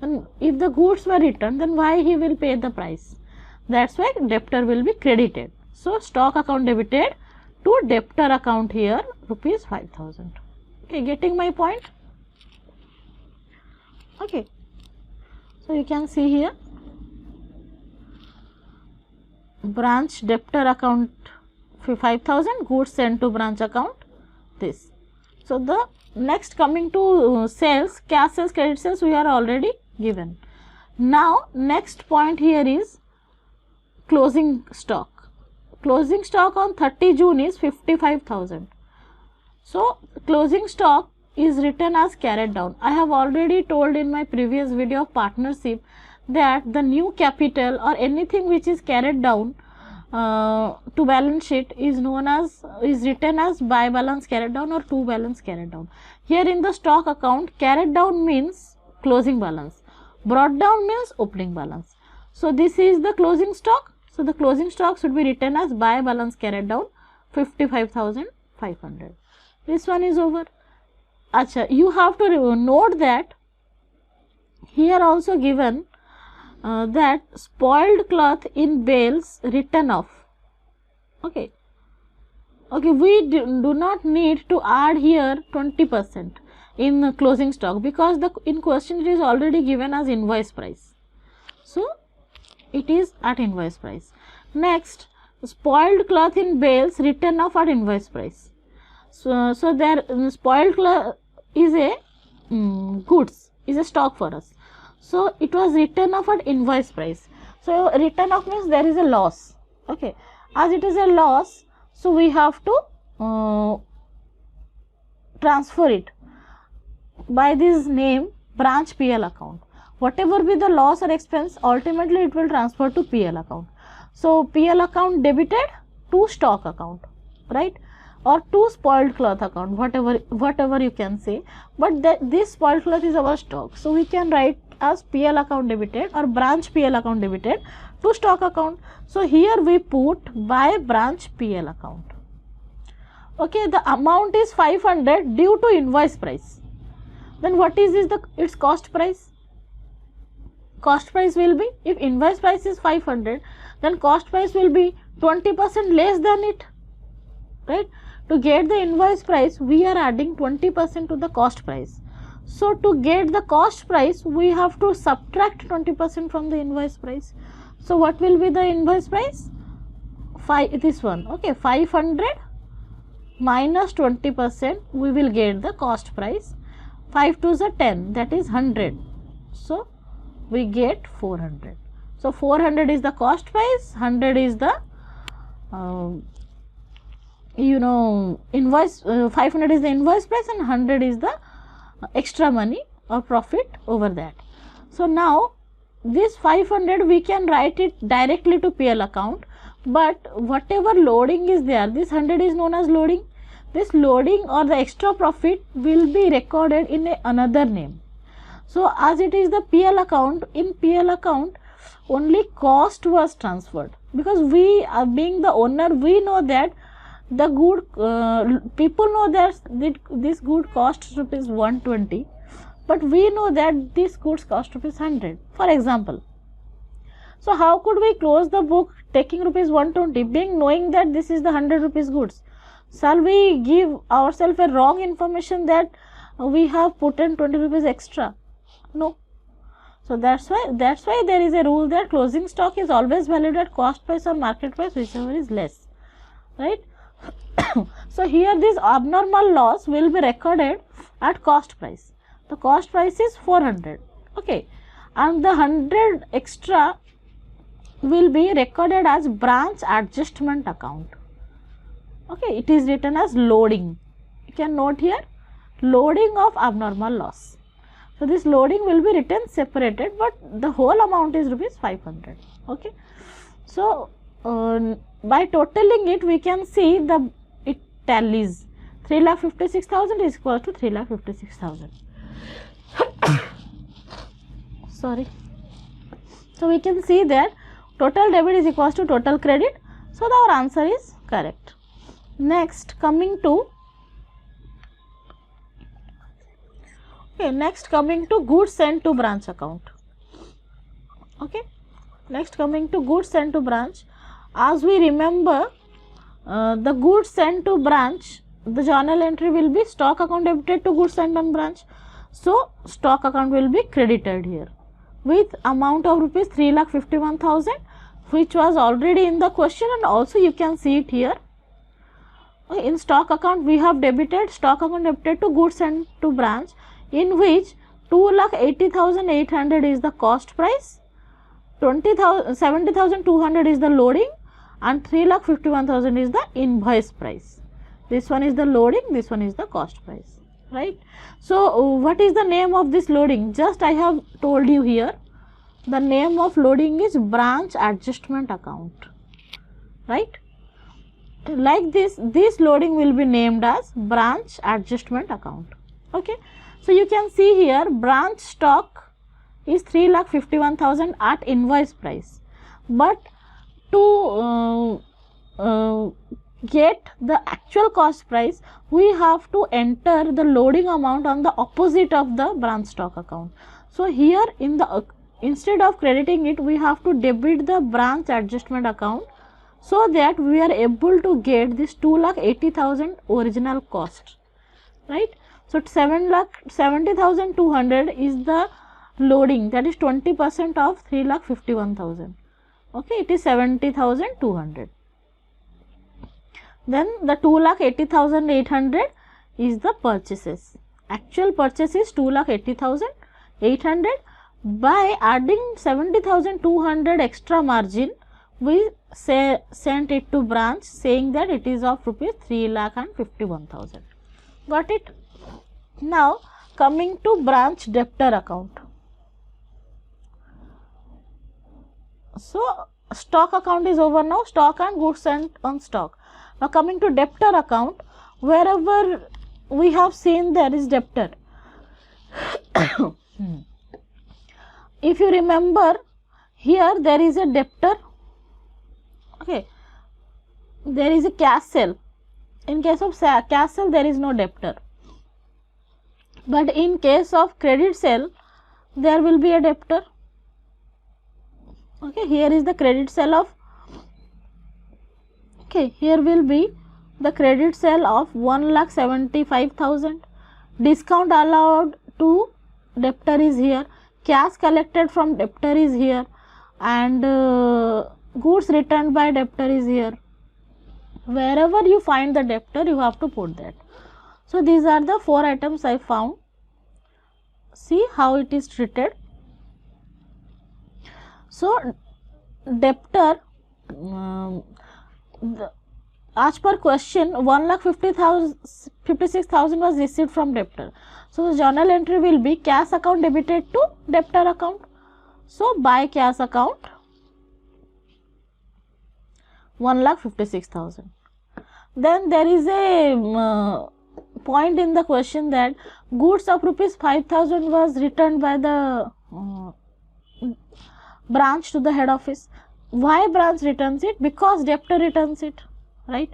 And if the goods were returned, then why he will pay the price? That's why debtor will be credited. So stock account debited to debtor account here rupees 5,000. Okay, getting my point? Okay, so you can see here branch debtor account 5,000, goods sent to branch account this. So the next, coming to sales, cash sales, credit sales, we are already given. Now next point here is closing stock. Closing stock on 30 June is 55,000. So closing stock is written as carried down. I have already told in my previous video of partnership that the new capital or anything which is carried down to balance sheet is written as by balance carried down or to balance carried down. Here in the stock account, carried down means closing balance, brought down means opening balance. So this is the closing stock. So the closing stock should be written as by balance carried down 55,500. This one is over. Acha, you have to note that here also given that spoiled cloth in bales written off. Okay, we do not need to add here 20% in closing stock, because the in question it is already given as invoice price. So it is at invoice price. Next, spoiled cloth in bales written off at invoice price. So there spoiled cloth is a goods, is a stock for us. So it was written off at invoice price. So written off means there is a loss. Okay, as it is a loss, so we have to transfer it by this name branch PL account. Whatever be the loss or expense, ultimately it will transfer to PL account. So PL account debited to stock account, right, or to spoiled cloth account, whatever you can say, but this spoiled cloth is our stock, so we can write as PL account debited or branch PL account debited to stock account. So here we put by branch PL account. Okay, the amount is 500 due to invoice price. Then what is its cost price? Cost price will be, if invoice price is 500, then cost price will be 20% less than it, right? To get the invoice price, we are adding 20% to the cost price. So to get the cost price, we have to subtract 20% from the invoice price. So what will be the invoice price? This one, okay, 500 minus 20%, we will get the cost price. 5 2s are 10, that is 100. So we get 400. So 400 is the cost price, 100 is the invoice, 500 is the invoice price, and 100 is the extra money or profit over that. So now this 500 we can write it directly to PL account, but whatever loading is there, this 100 is known as loading. This loading or the extra profit will be recorded in another name. So as it is the PL account, in PL account only cost was transferred, because we being the owner, we know that the good people know that this good costs rupees 120, but we know that this goods cost rupees 100, for example. So how could we close the book taking rupees 120, being knowing that this is the 100 rupees goods? Shall we give ourselves a wrong information that we have put in 20 rupees extra? No. So that's why there is a rule that closing stock is always valued at cost price or market price, whichever is less, right? So here this abnormal loss will be recorded at cost price. The cost price is 400, okay, and the 100 extra will be recorded as branch adjustment account. Okay, it is written as loading. You can note here, loading of abnormal loss. So this loading will be written separated, but the whole amount is rupees 500. Okay, so by totaling it, we can see it tallies 3,56,000 is equal to 3,56,000. Sorry. So we can see that total debit is equal to total credit. So our answer is correct. Next, coming to goods sent to branch account. Okay, next coming to goods sent to branch. As we remember, the goods sent to branch, the journal entry will be stock account debited to goods sent on branch. So stock account will be credited here with amount of rupees 3,51,000, which was already in the question, and also you can see it here. In stock account we have debited stock account debited to goods sent to branch, in which 2,80,800 is the cost price, 70,200 is the loading, and 3,51,000 is the invoice price. This one is the loading, this one is the cost price, right? So what is the name of this loading? Just I have told you here, the name of loading is branch adjustment account, right? Like this loading will be named as branch adjustment account. Okay, so you can see here branch stock is 3,51,000 at invoice price, but to get the actual cost price, we have to enter the loading amount on the opposite of the branch stock account. So here in the instead of crediting it, we have to debit the branch adjustment account, so that we are able to get this 2,80,000 original cost, right? So 7,70,200 is the loading, that is 20% of 3,51,000. Okay, it is 70,200. Then the 2,80,800 is the purchases. Actual purchase is 2,80,800. By adding 70,200 extra margin, we sent it to branch saying that it is of rupees 3,51,000. Got it? Now coming to branch debtor account. So stock account is over now, stock and goods sent on stock. Now coming to debtor account, wherever we have seen there is debtor. If you remember, here there is a debtor, okay, there is a cash sale. In case of cash sale, there is no debtor, but in case of credit sale, there will be a debtor. Okay, here is the credit sale of, okay, here will be the credit sale of 1,75,000. Discount allowed to debtor is here, cash collected from debtor is here, and goods returned by debtor is here. Wherever you find the debtor, you have to put that. So these are the 4 items I found. See how it is treated. So debtor, as per question, 1,56,000 was received from debtor. So the journal entry will be cash account debited to debtor account. So by cash account 1,56,000. Then there is a point in the question that goods of rupees 5,000 was returned by the branch to the head office. Why branch returns it? Because debtor returns it, right?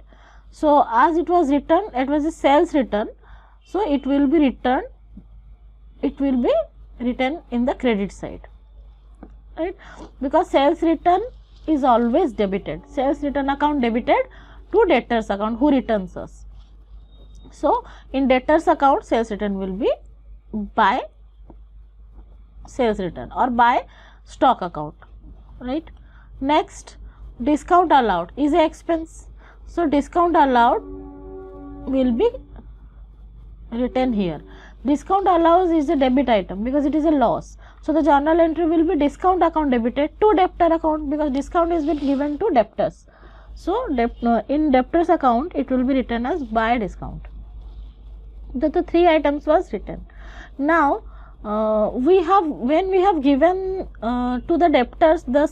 So as it was returned, it was a sales return, so it will be returned, it will be written in the credit side, right? Because sales return is always debited, sales return account debited to debtors account who returns us. So in debtors account, sales return will be by sales return or by stock account, right? Next, discount allowed is a expense, so discount allowed will be written here. Discount allowed is a debit item because it is a loss, so the journal entry will be discount account debited to debtor account because discount has been given to debtors. So in debtors account it will be written as by discount. The 3 items was written. Now when we have given to the debtors the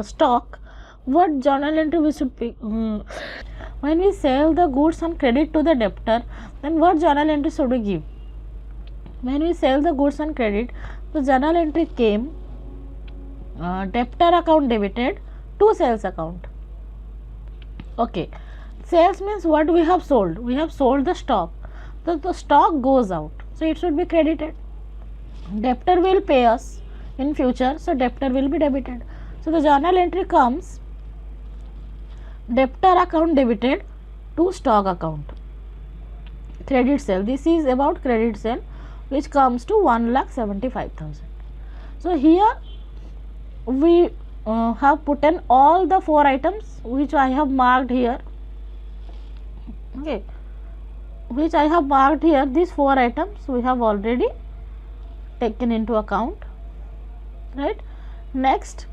stock, what journal entry we should pick? When we sell the goods on credit to the debtor, then what journal entry should we give? When we sell the goods on credit, the journal entry came debtor account debited to sales account. Okay, sales means what we have sold? We have sold the stock. So the stock goes out, so it should be credited. Debtor will pay us in future, so debtor will be debited. So the journal entry comes debtor account debited to stock account. Credit sale, this is about credit sale, which comes to 1,75,000. So here we have put in all the 4 items which I have marked here. Okay, which I have marked here, these 4 items we have already taken into account, right? Next,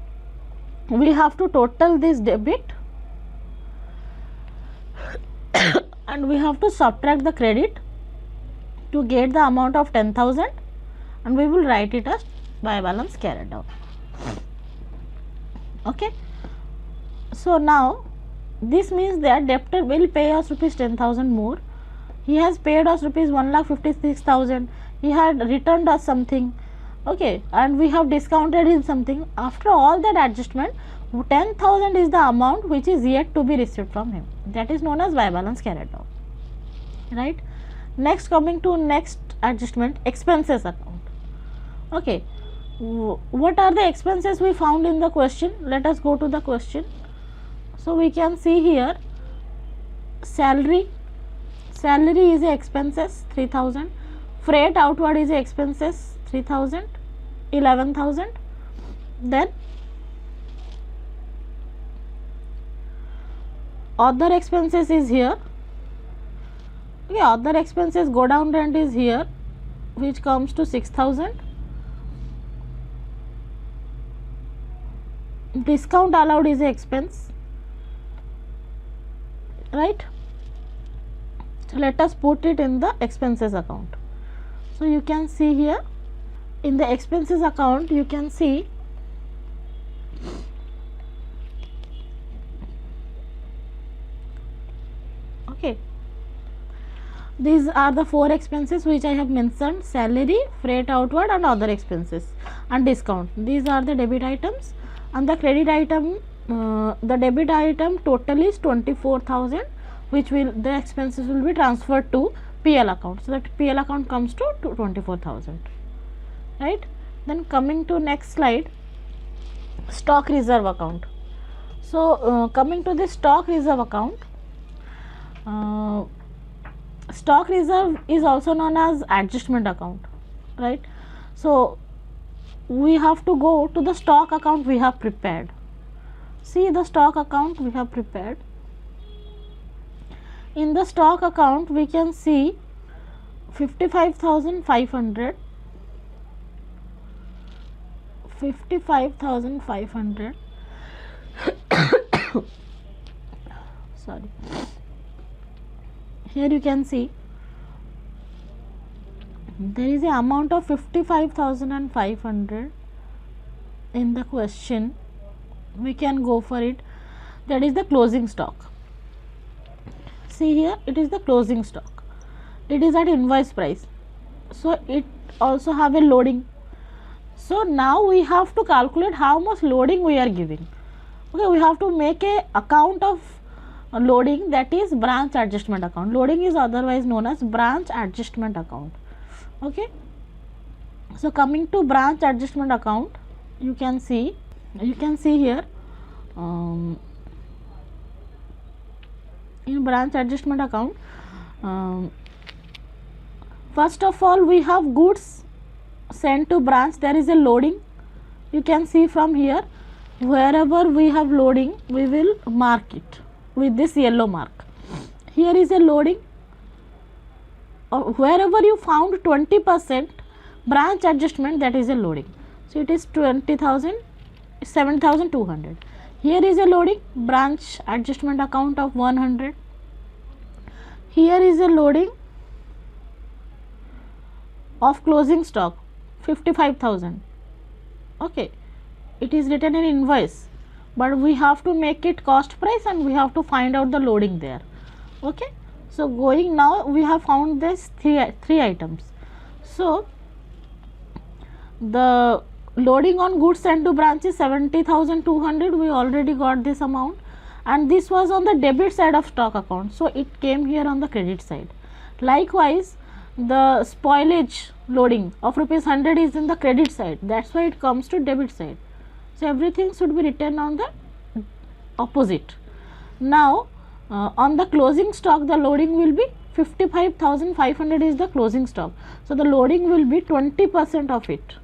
we have to total this debit and we have to subtract the credit to get the amount of 10,000, and we will write it as by balance carried out. Okay, so now this means that debtor will pay us rupees 10,000 more. He has paid us rupees 1,56,000. He had returned us something. Okay, and we have discounted in something. After all that adjustment, 10,000 is the amount which is yet to be received from him. That is known as Y balance carried out. Right. Next, coming to next adjustment, expenses account. Okay, what are the expenses we found in the question? Let us go to the question. So we can see here salary is a expenses 3,000, freight outward is a expenses 3,000, 11,000. Then other expenses is here. Okay, other expenses, go down rent is here, which comes to 6,000. Discount allowed is a expense, right? So let us put it in the expenses account. So you can see here in the expenses account, you can see okay, these are the 4 expenses which I have mentioned: salary, freight outward, and other expenses, and discount. These are the debit items, and the credit item, the debit item total is 24,000, which will, the expenses will be transferred to PL account. So that PL account comes to 24,000, right? Then coming to next slide, stock reserve account. So coming to the stock reserve account, stock reserve is also known as adjustment account, right? So we have to go to the stock account we have prepared. See the stock account we have prepared. In the stock account we can see 55,500, 55,500 sorry, here you can see there is a amount of 55,500 in the question. We can go for it. That is the closing stock. See here, it is the closing stock. It is at invoice price. So it also have a loading. So now we have to calculate how much loading we are giving. Okay, we have to make a account of loading, that is branch adjustment account. Loading is otherwise known as branch adjustment account. Okay, so coming to branch adjustment account, you can see here in branch adjustment account, first of all we have goods sent to branch. There is a loading. You can see from here, wherever we have loading we will mark it with this yellow mark. Here is a loading. Wherever you found 20% branch adjustment, that is a loading. So it is 20,000, 7,200. Here is a loading, branch adjustment account of 100. Here is a loading of closing stock 55,000. Okay, it is written in invoice, but we have to make it cost price and we have to find out the loading there. Okay, so going now, we have found this three items. So the loading on goods sent to branch is 70,200. We already got this amount, and this was on the debit side of stock account, so it came here on the credit side. Likewise, the spoilage loading of ₹100 is in the credit side, that's why it comes to debit side. So everything should be written on the opposite. Now on the closing stock, the loading will be 55,500 is the closing stock, so the loading will be 20% of it,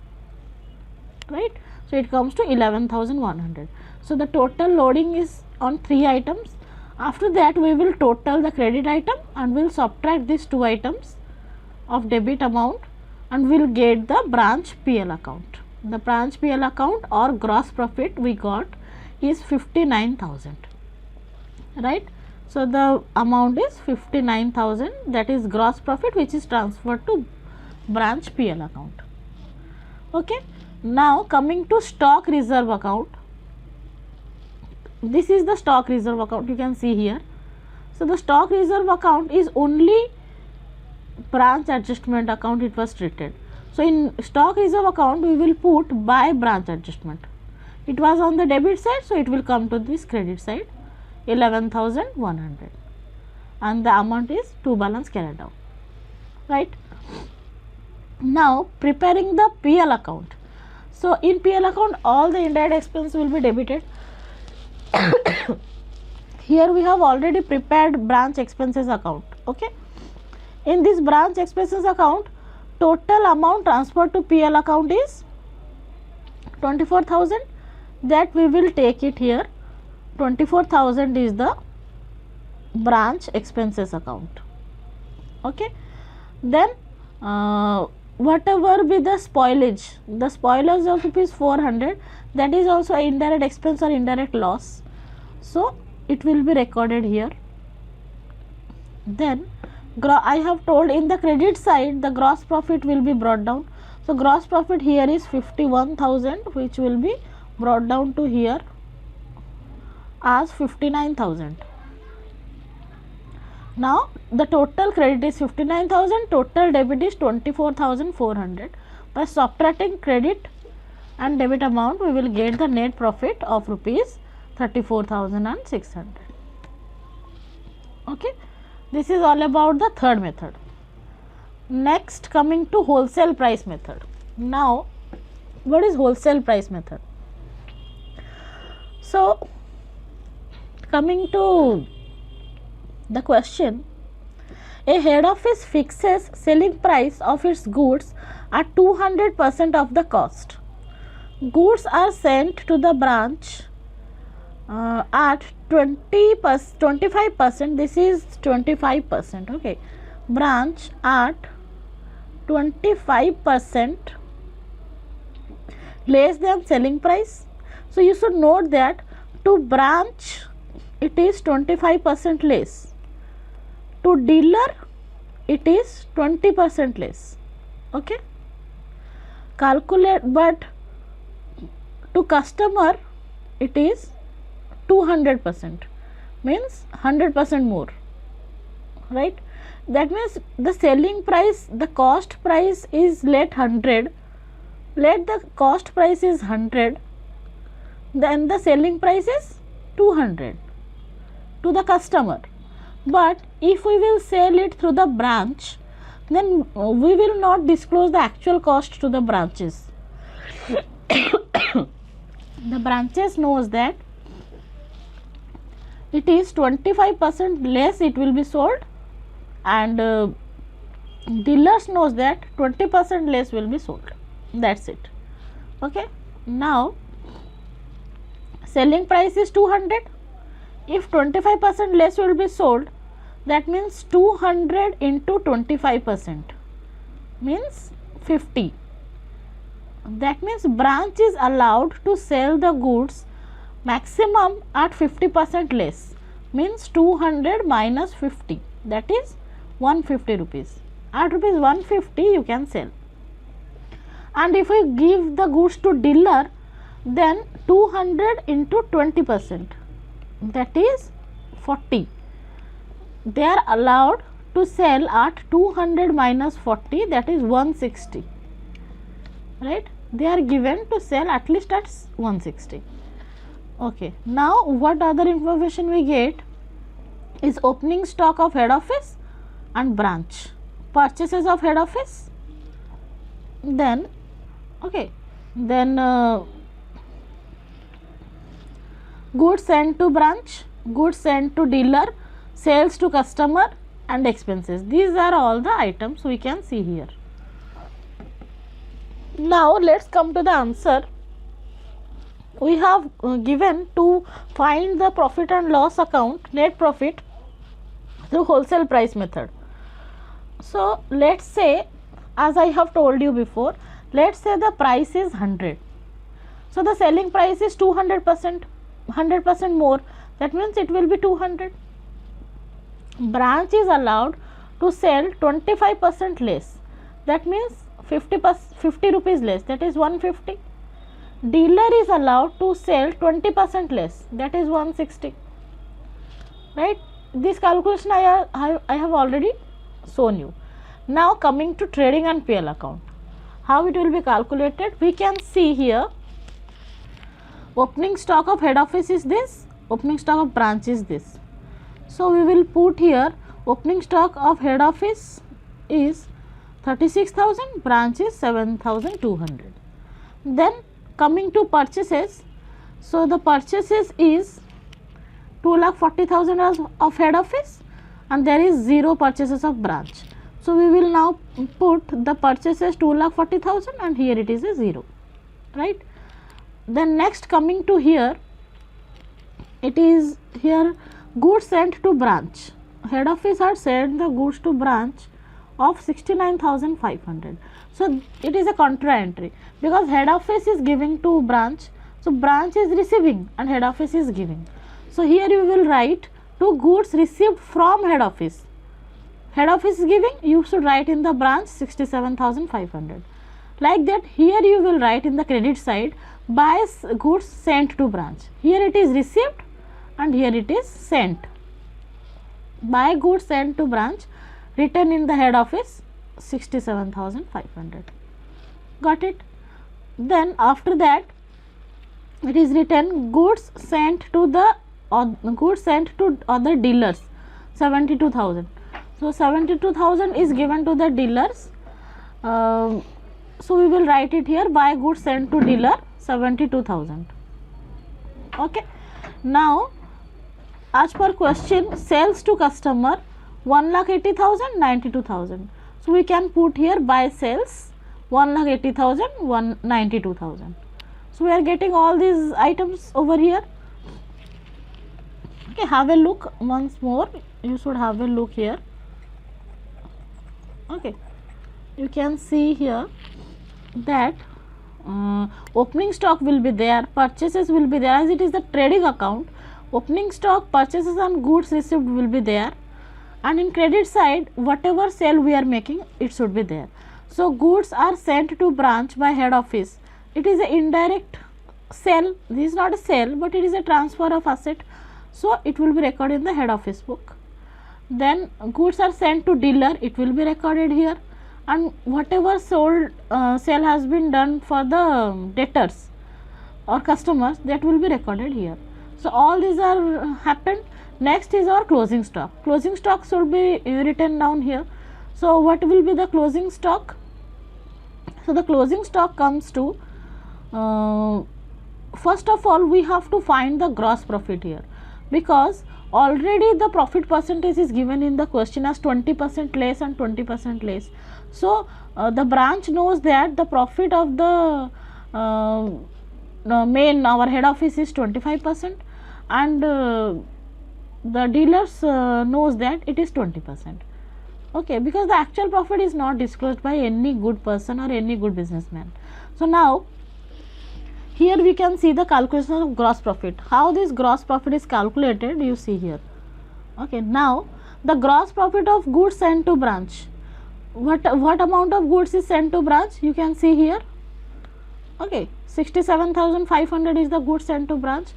right? So it comes to 11,100. So the total loading is on 3 items. After that we will total the credit item and we will subtract these 2 items of debit amount and we will get the branch PL account. The branch PL account or gross profit we got is 59,000, right? So the amount is 59,000, that is gross profit, which is transferred to branch PL account. Okay, now coming to stock reserve account. This is the stock reserve account, you can see here. So the stock reserve account is only branch adjustment account, it was treated. So in stock reserve account we will put by branch adjustment. It was on the debit side, so it will come to this credit side, 11,100, and the amount is to balance carried down, right? Now preparing the PL account. So in PL account all the indirect expense will be debited. Here we have already prepared branch expenses account. Okay, in this branch expenses account, total amount transferred to PL account is 24,000. That we will take it here. 24,000 is the branch expenses account. Okay, then whatever be the spoilage of rupees 400, that is also an indirect expense or indirect loss, so it will be recorded here. Then I have told in the credit side the gross profit will be brought down. So gross profit here is 51,000, which will be brought down to here as 59,000. Now the total credit is 59,000, total debit is 24,400. By subtracting credit and debit amount, we will get the net profit of rupees 34,600. Okay, this is all about the third method. Next, coming to wholesale price method. Now what is wholesale price method? So coming to the question, a head office fixes selling price of its goods at 200% of the cost. Goods are sent to the branch at 25%. This is 25%. Okay, branch at 25% less than selling price. So you should note that to branch it is 25% less, to dealer it is 20% less. Okay, calculate, but to customer it is 200%, means 100% more, right? That means the selling price, the cost price is let 100, let the cost price is 100, then the selling price is 200 to the customer. But if we will sell it through the branch, then we will not disclose the actual cost to the branches. The branches knows that it is 25% less it will be sold, and dealers knows that 20% less will be sold. That's it. Okay, now selling price is 200. If 25% less will be sold, that means 200 into 25% means 50. That means branch is allowed to sell the goods maximum at 50% less, means 200 minus 50, that is 150 rupees. At rupees 150 you can sell. And if we give the goods to dealer, then 200 into 20%, that is 40. They are allowed to sell at 200 minus 40, that is 160, right? They are given to sell at least at 160. Okay, now what other information we get is opening stock of head office and branch, purchases of head office, then okay, then goods sent to branch, goods sent to dealer, sales to customer, and expenses. These are all the items we can see here. Now let's come to the answer. We have given to find the profit and loss account, net profit, through wholesale price method. So let's say, as I have told you before, let's say the price is 100. So the selling price is 200%, 100% more, that means it will be 200. Branch is allowed to sell 25% less, that means 50 rupees less, that is 150. Dealer is allowed to sell 20% less, that is 160, right? This calculation I have already shown you. Now coming to trading and PL account. How it will be calculated? We can see here, opening stock of head office is this, opening stock of branch is this. So we will put here opening stock of head office is 36,000, branch is 7,200. Then coming to purchases, so the purchases is 2,40,000 of head office and there is 0 purchases of branch. So we will now put the purchases 2,40,000 and here it is a 0, right. Then next coming to here, it is here goods sent to branch. Head office had sent the goods to branch of 69,500. So it is a contra entry because head office is giving to branch. So branch is receiving and head office is giving. So here you will write to goods received from head office. Head office is giving, you should write in the branch 67,500. Like that, here you will write in the credit side by goods sent to branch. Here it is received and here it is sent. By goods sent to branch, written in the head office 67,500. Got it? Then after that, it is written goods sent to the other dealers 72,000. So 72,000 is given to the dealers. So we will write it here by goods sent to dealer 72,000. Okay. Now as per question, sales to customer 1,80,000, 92,000. So we can put here by sales 1,80,000, 92,000. So we are getting all these items over here. Okay, have a look once more. You should have a look here. Okay, you can see here that opening stock will be there, purchases will be there, as it is the trading account. Opening stock, purchases and goods received will be there, and in credit side whatever sale we are making, it should be there. So goods are sent to branch by head office. It is an indirect sale. This is not a sale, but it is a transfer of asset, so it will be recorded in the head office book. Then goods are sent to dealer, it will be recorded here, and whatever sold sale has been done for the debtors or customers, that will be recorded here. So all these are happened. Next is our closing stock. Closing stock should be written down here. So what will be the closing stock? So the closing stock comes to, first of all we have to find the gross profit here, because already the profit percentage is given in the question as 20% less and 20% less. So the branch knows that the profit of the main our head office is 25%, and the dealers knows that it is 20%. Okay, because the actual profit is not disclosed by any good person or any good businessman. So now here we can see the calculation of gross profit. How this gross profit is calculated, you see here. Okay, now the gross profit of goods sent to branch. What amount of goods is sent to branch? You can see here. Okay, 67,500 is the goods sent to branch.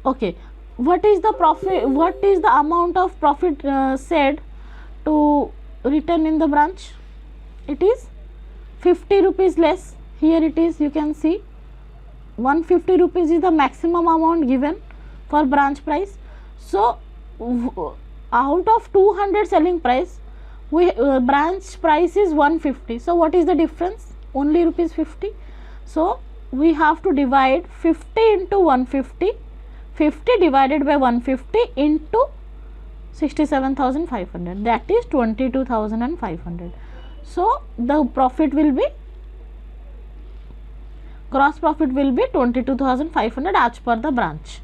Okay, what is the profit? What is the amount of profit said to return in the branch? It is 50 rupees less. Here it is, you can see 150 rupees is the maximum amount given for branch price. So out of 200 selling price, we branch price is 150. So what is the difference? Only rupees 50. So we have to divide 50 into 150. 50 divided by 150 into 67,500, that is 22,500. So the profit will be, gross profit will be 22,500 as per the branch,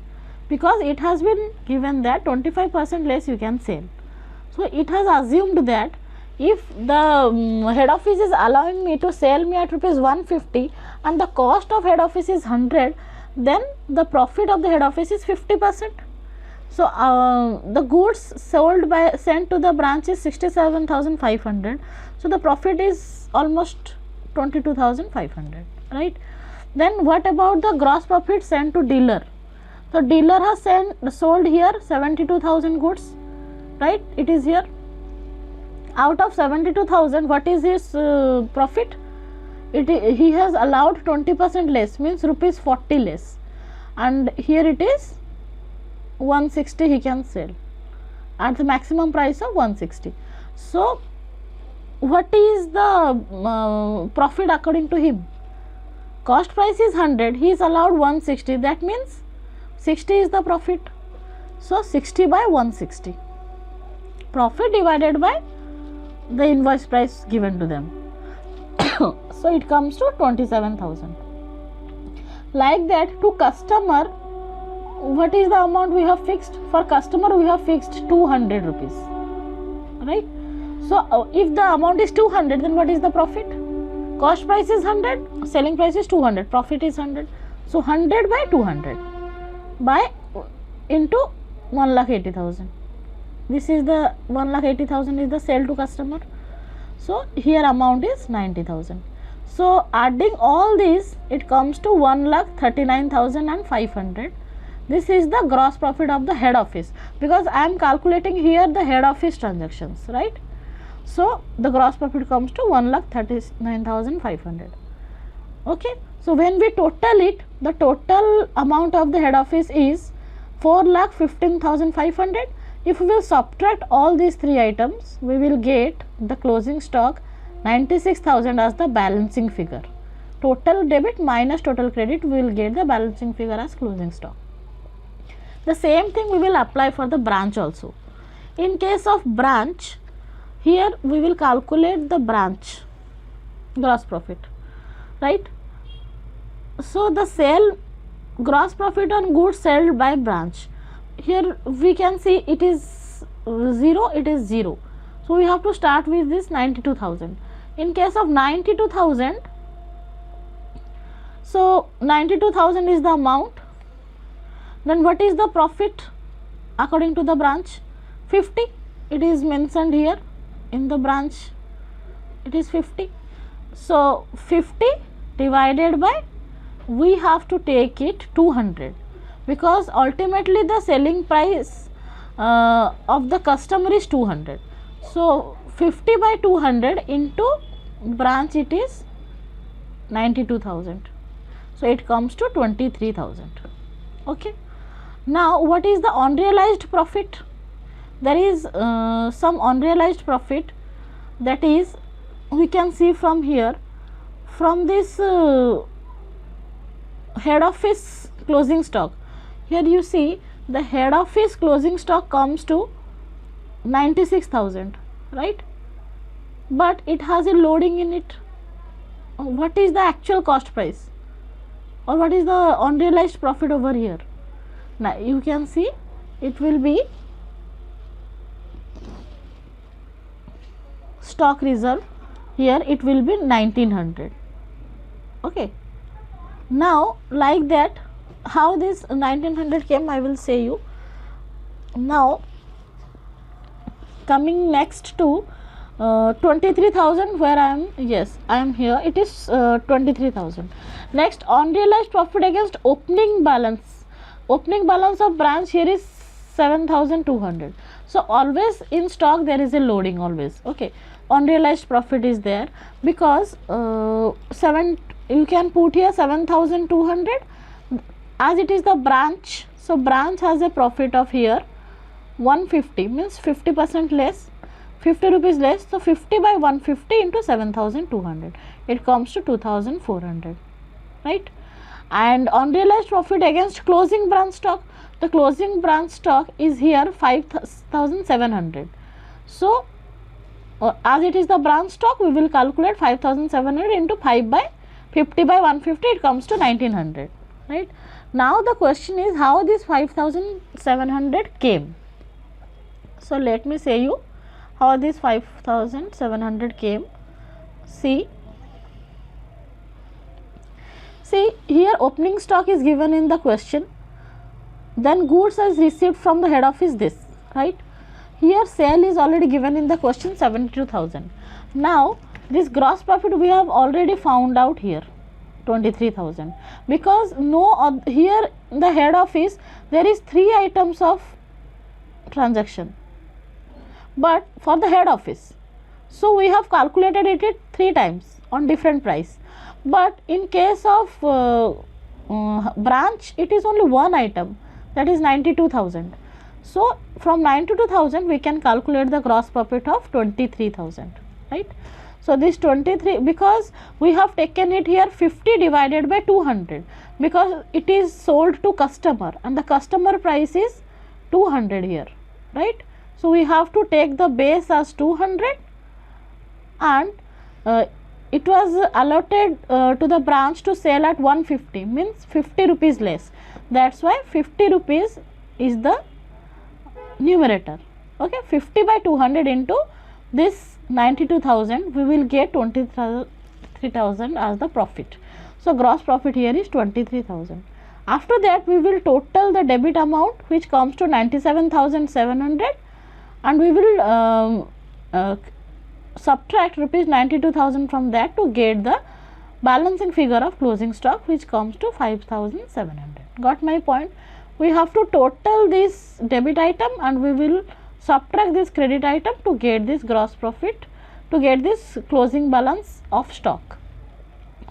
because it has been given that 25% less you can sell. So it has assumed that if the head office is allowing me to sell me at rupees 150 and the cost of head office is 100, then the profit of the head office is 50%. So the goods sold by sent to the branch is 67,500. So the profit is almost 22,500, right? Then what about the gross profit sent to dealer? So dealer has sold here 72,000 goods, right? It is here. Out of 72,000, what is his profit? he has allowed 20% less, means rupees 40 less, and here it is 160 he can sell at the maximum price of 160. So what is the profit according to him? Cost price is 100, he is allowed 160, that means 60 is the profit. So 60 by 160, profit divided by the invoice price given to them. So it comes to 27,000. Like that, to customer, what is the amount we have fixed? For customer we have fixed 200 rupees, right? So if the amount is 200, then what is the profit? Cost price is 100, selling price is 200, profit is 100. So 100 by 200 by into 1,80,000. This is the 1,80,000 is the sale to customer. So here amount is 90,000. So adding all these, it comes to 1,39,500. This is the gross profit of the head office, because I am calculating here the head office transactions, right? So the gross profit comes to 1,39,500. Okay. So when we total it, the total amount of the head office is 4,15,500. If we will subtract all these three items, we will get the closing stock 96,000 as the balancing figure. Total debit minus total credit, we will get the balancing figure as closing stock. The same thing we will apply for the branch also. In case of branch, here we will calculate the branch gross profit, right? So the sale gross profit on goods sold by branch, here we can see it is 0, it is 0. So we have to start with this 92,000. In case of 92,000, so 92,000 is the amount. Then what is the profit according to the branch? 50. It is mentioned here in the branch, it is 50. So 50 divided by, we have to take it 200, because ultimately the selling price of the customer is 200. So 50 by 200 into branch, it is 92,000. So it comes to 23,000. Okay. Now what is the unrealized profit? There is some unrealized profit, that is we can see from here, from this head office closing stock. Here you see the head office closing stock comes to 96,000, right? But it has a loading in it. What is the actual cost price, or what is the unrealized profit over here? Now you can see it will be stock reserve, here it will be 1900. Okay. Now like that, how this 1900 came, I will say you. Now coming next to 23,000, where I am, yes I am here, it is 23,000. Next, unrealized profit against opening balance. Opening balance of branch here is 7,200. So always in stock there is a loading always. Okay. Unrealized profit is there, because you can put here 7,200 as it is the branch. So branch has a profit of here 150, means 50% less, 50 rupees less. So 50 by 150 into 7,200, it comes to 2,400, right? And unrealized profit against closing branch stock, the closing branch stock is here 5,700. So as it is the branch stock, we will calculate 5,700 into 5 by 50 by 150, it comes to 1900, right? Now the question is how this 5,700 came. So let me say you how this 5,700 came. See here opening stock is given in the question, then goods is received from the head office, this, right? Here sale is already given in the question 72,000. Now this gross profit we have already found out here 23,000, because here in the head office there is 3 items of transaction, but for the head office, so we have calculated it 3 times on different price. But in case of branch, it is only one item, that is 92,000. So from 92,000 we can calculate the gross profit of 23,000, right? So this 23, because we have taken it here 50 divided by 200, because it is sold to customer and the customer price is 200 here, right? So we have to take the base as 200, and it was allotted to the branch to sell at 150, means 50 rupees less. That's why 50 rupees is the numerator. Okay, 50 by 200 into this 92,000, we will get 23,000 as the profit. So gross profit here is 23,000. After that we will total the debit amount, which comes to 97,700, and we will subtract rupees 92,000 from that to get the balancing figure of closing stock, which comes to 5,700. Got my point? We have to total this debit item and we will subtract this credit item to get this gross profit, to get this closing balance of stock,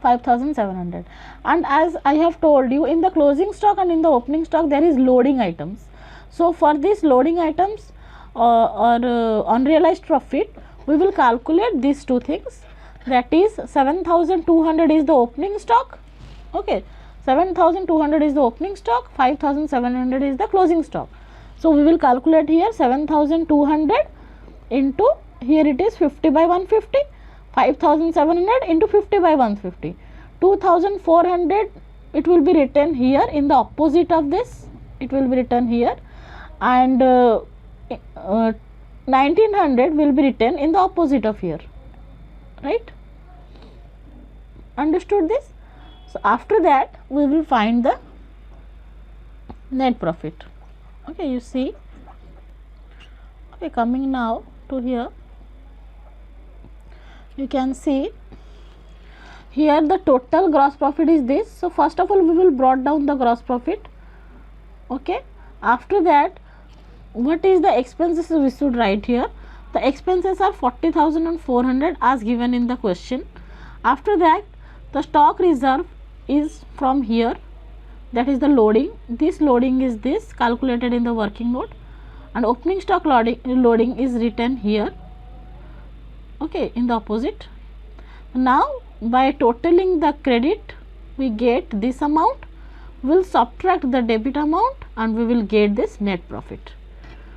5,700. And as I have told you, in the closing stock and in the opening stock there is loading items. So for these loading items or unrealized profit, we will calculate these two things, that is 7,200 is the opening stock. Okay, 7,200 is the opening stock, 5,700 is the closing stock. So we will calculate here 7,200 into, here it is 50 by 150, 5,700 into 50 by 150, 2,400 it will be written here in the opposite of this, it will be written here, and 1900 will be written in the opposite of here, right? Understood this? So after that we will find the net profit. Okay, you see. Okay, coming now to here, you can see here the total gross profit is this. So first of all we will brought down the gross profit. Okay, after that what is the expenses we should write here. The expenses are 40,400 as given in the question. After that the stock reserve is from here, that is the loading. This loading is this calculated in the working note, and opening stock loading is written here, okay, in the opposite. Now by totaling the credit we get this amount, we will subtract the debit amount and we will get this net profit.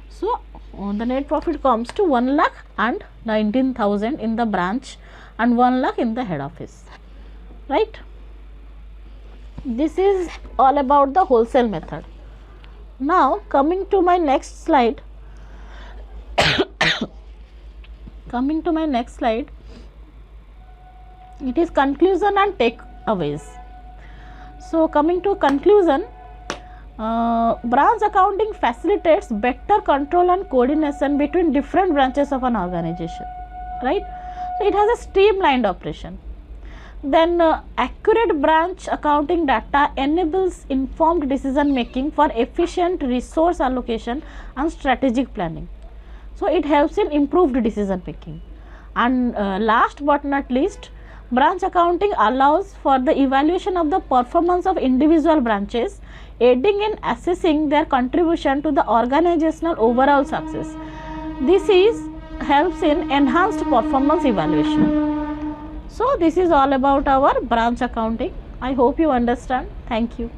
So the net profit comes to 1,19,000 in the branch and 1 lakh in the head office, right? This is all about the wholesale method. Now coming to my next slide, it is conclusion and takeaways. So coming to conclusion, branch accounting facilitates better control and coordination between different branches of an organization, right? So it has a streamlined operation. Then accurate branch accounting data enables informed decision making for efficient resource allocation and strategic planning. So it helps in improved decision making. And last but not least, branch accounting allows for the evaluation of the performance of individual branches, aiding in assessing their contribution to the organizational overall success. This helps in enhanced performance evaluation. So this is all about our branch accounting. I hope you understand. Thank you.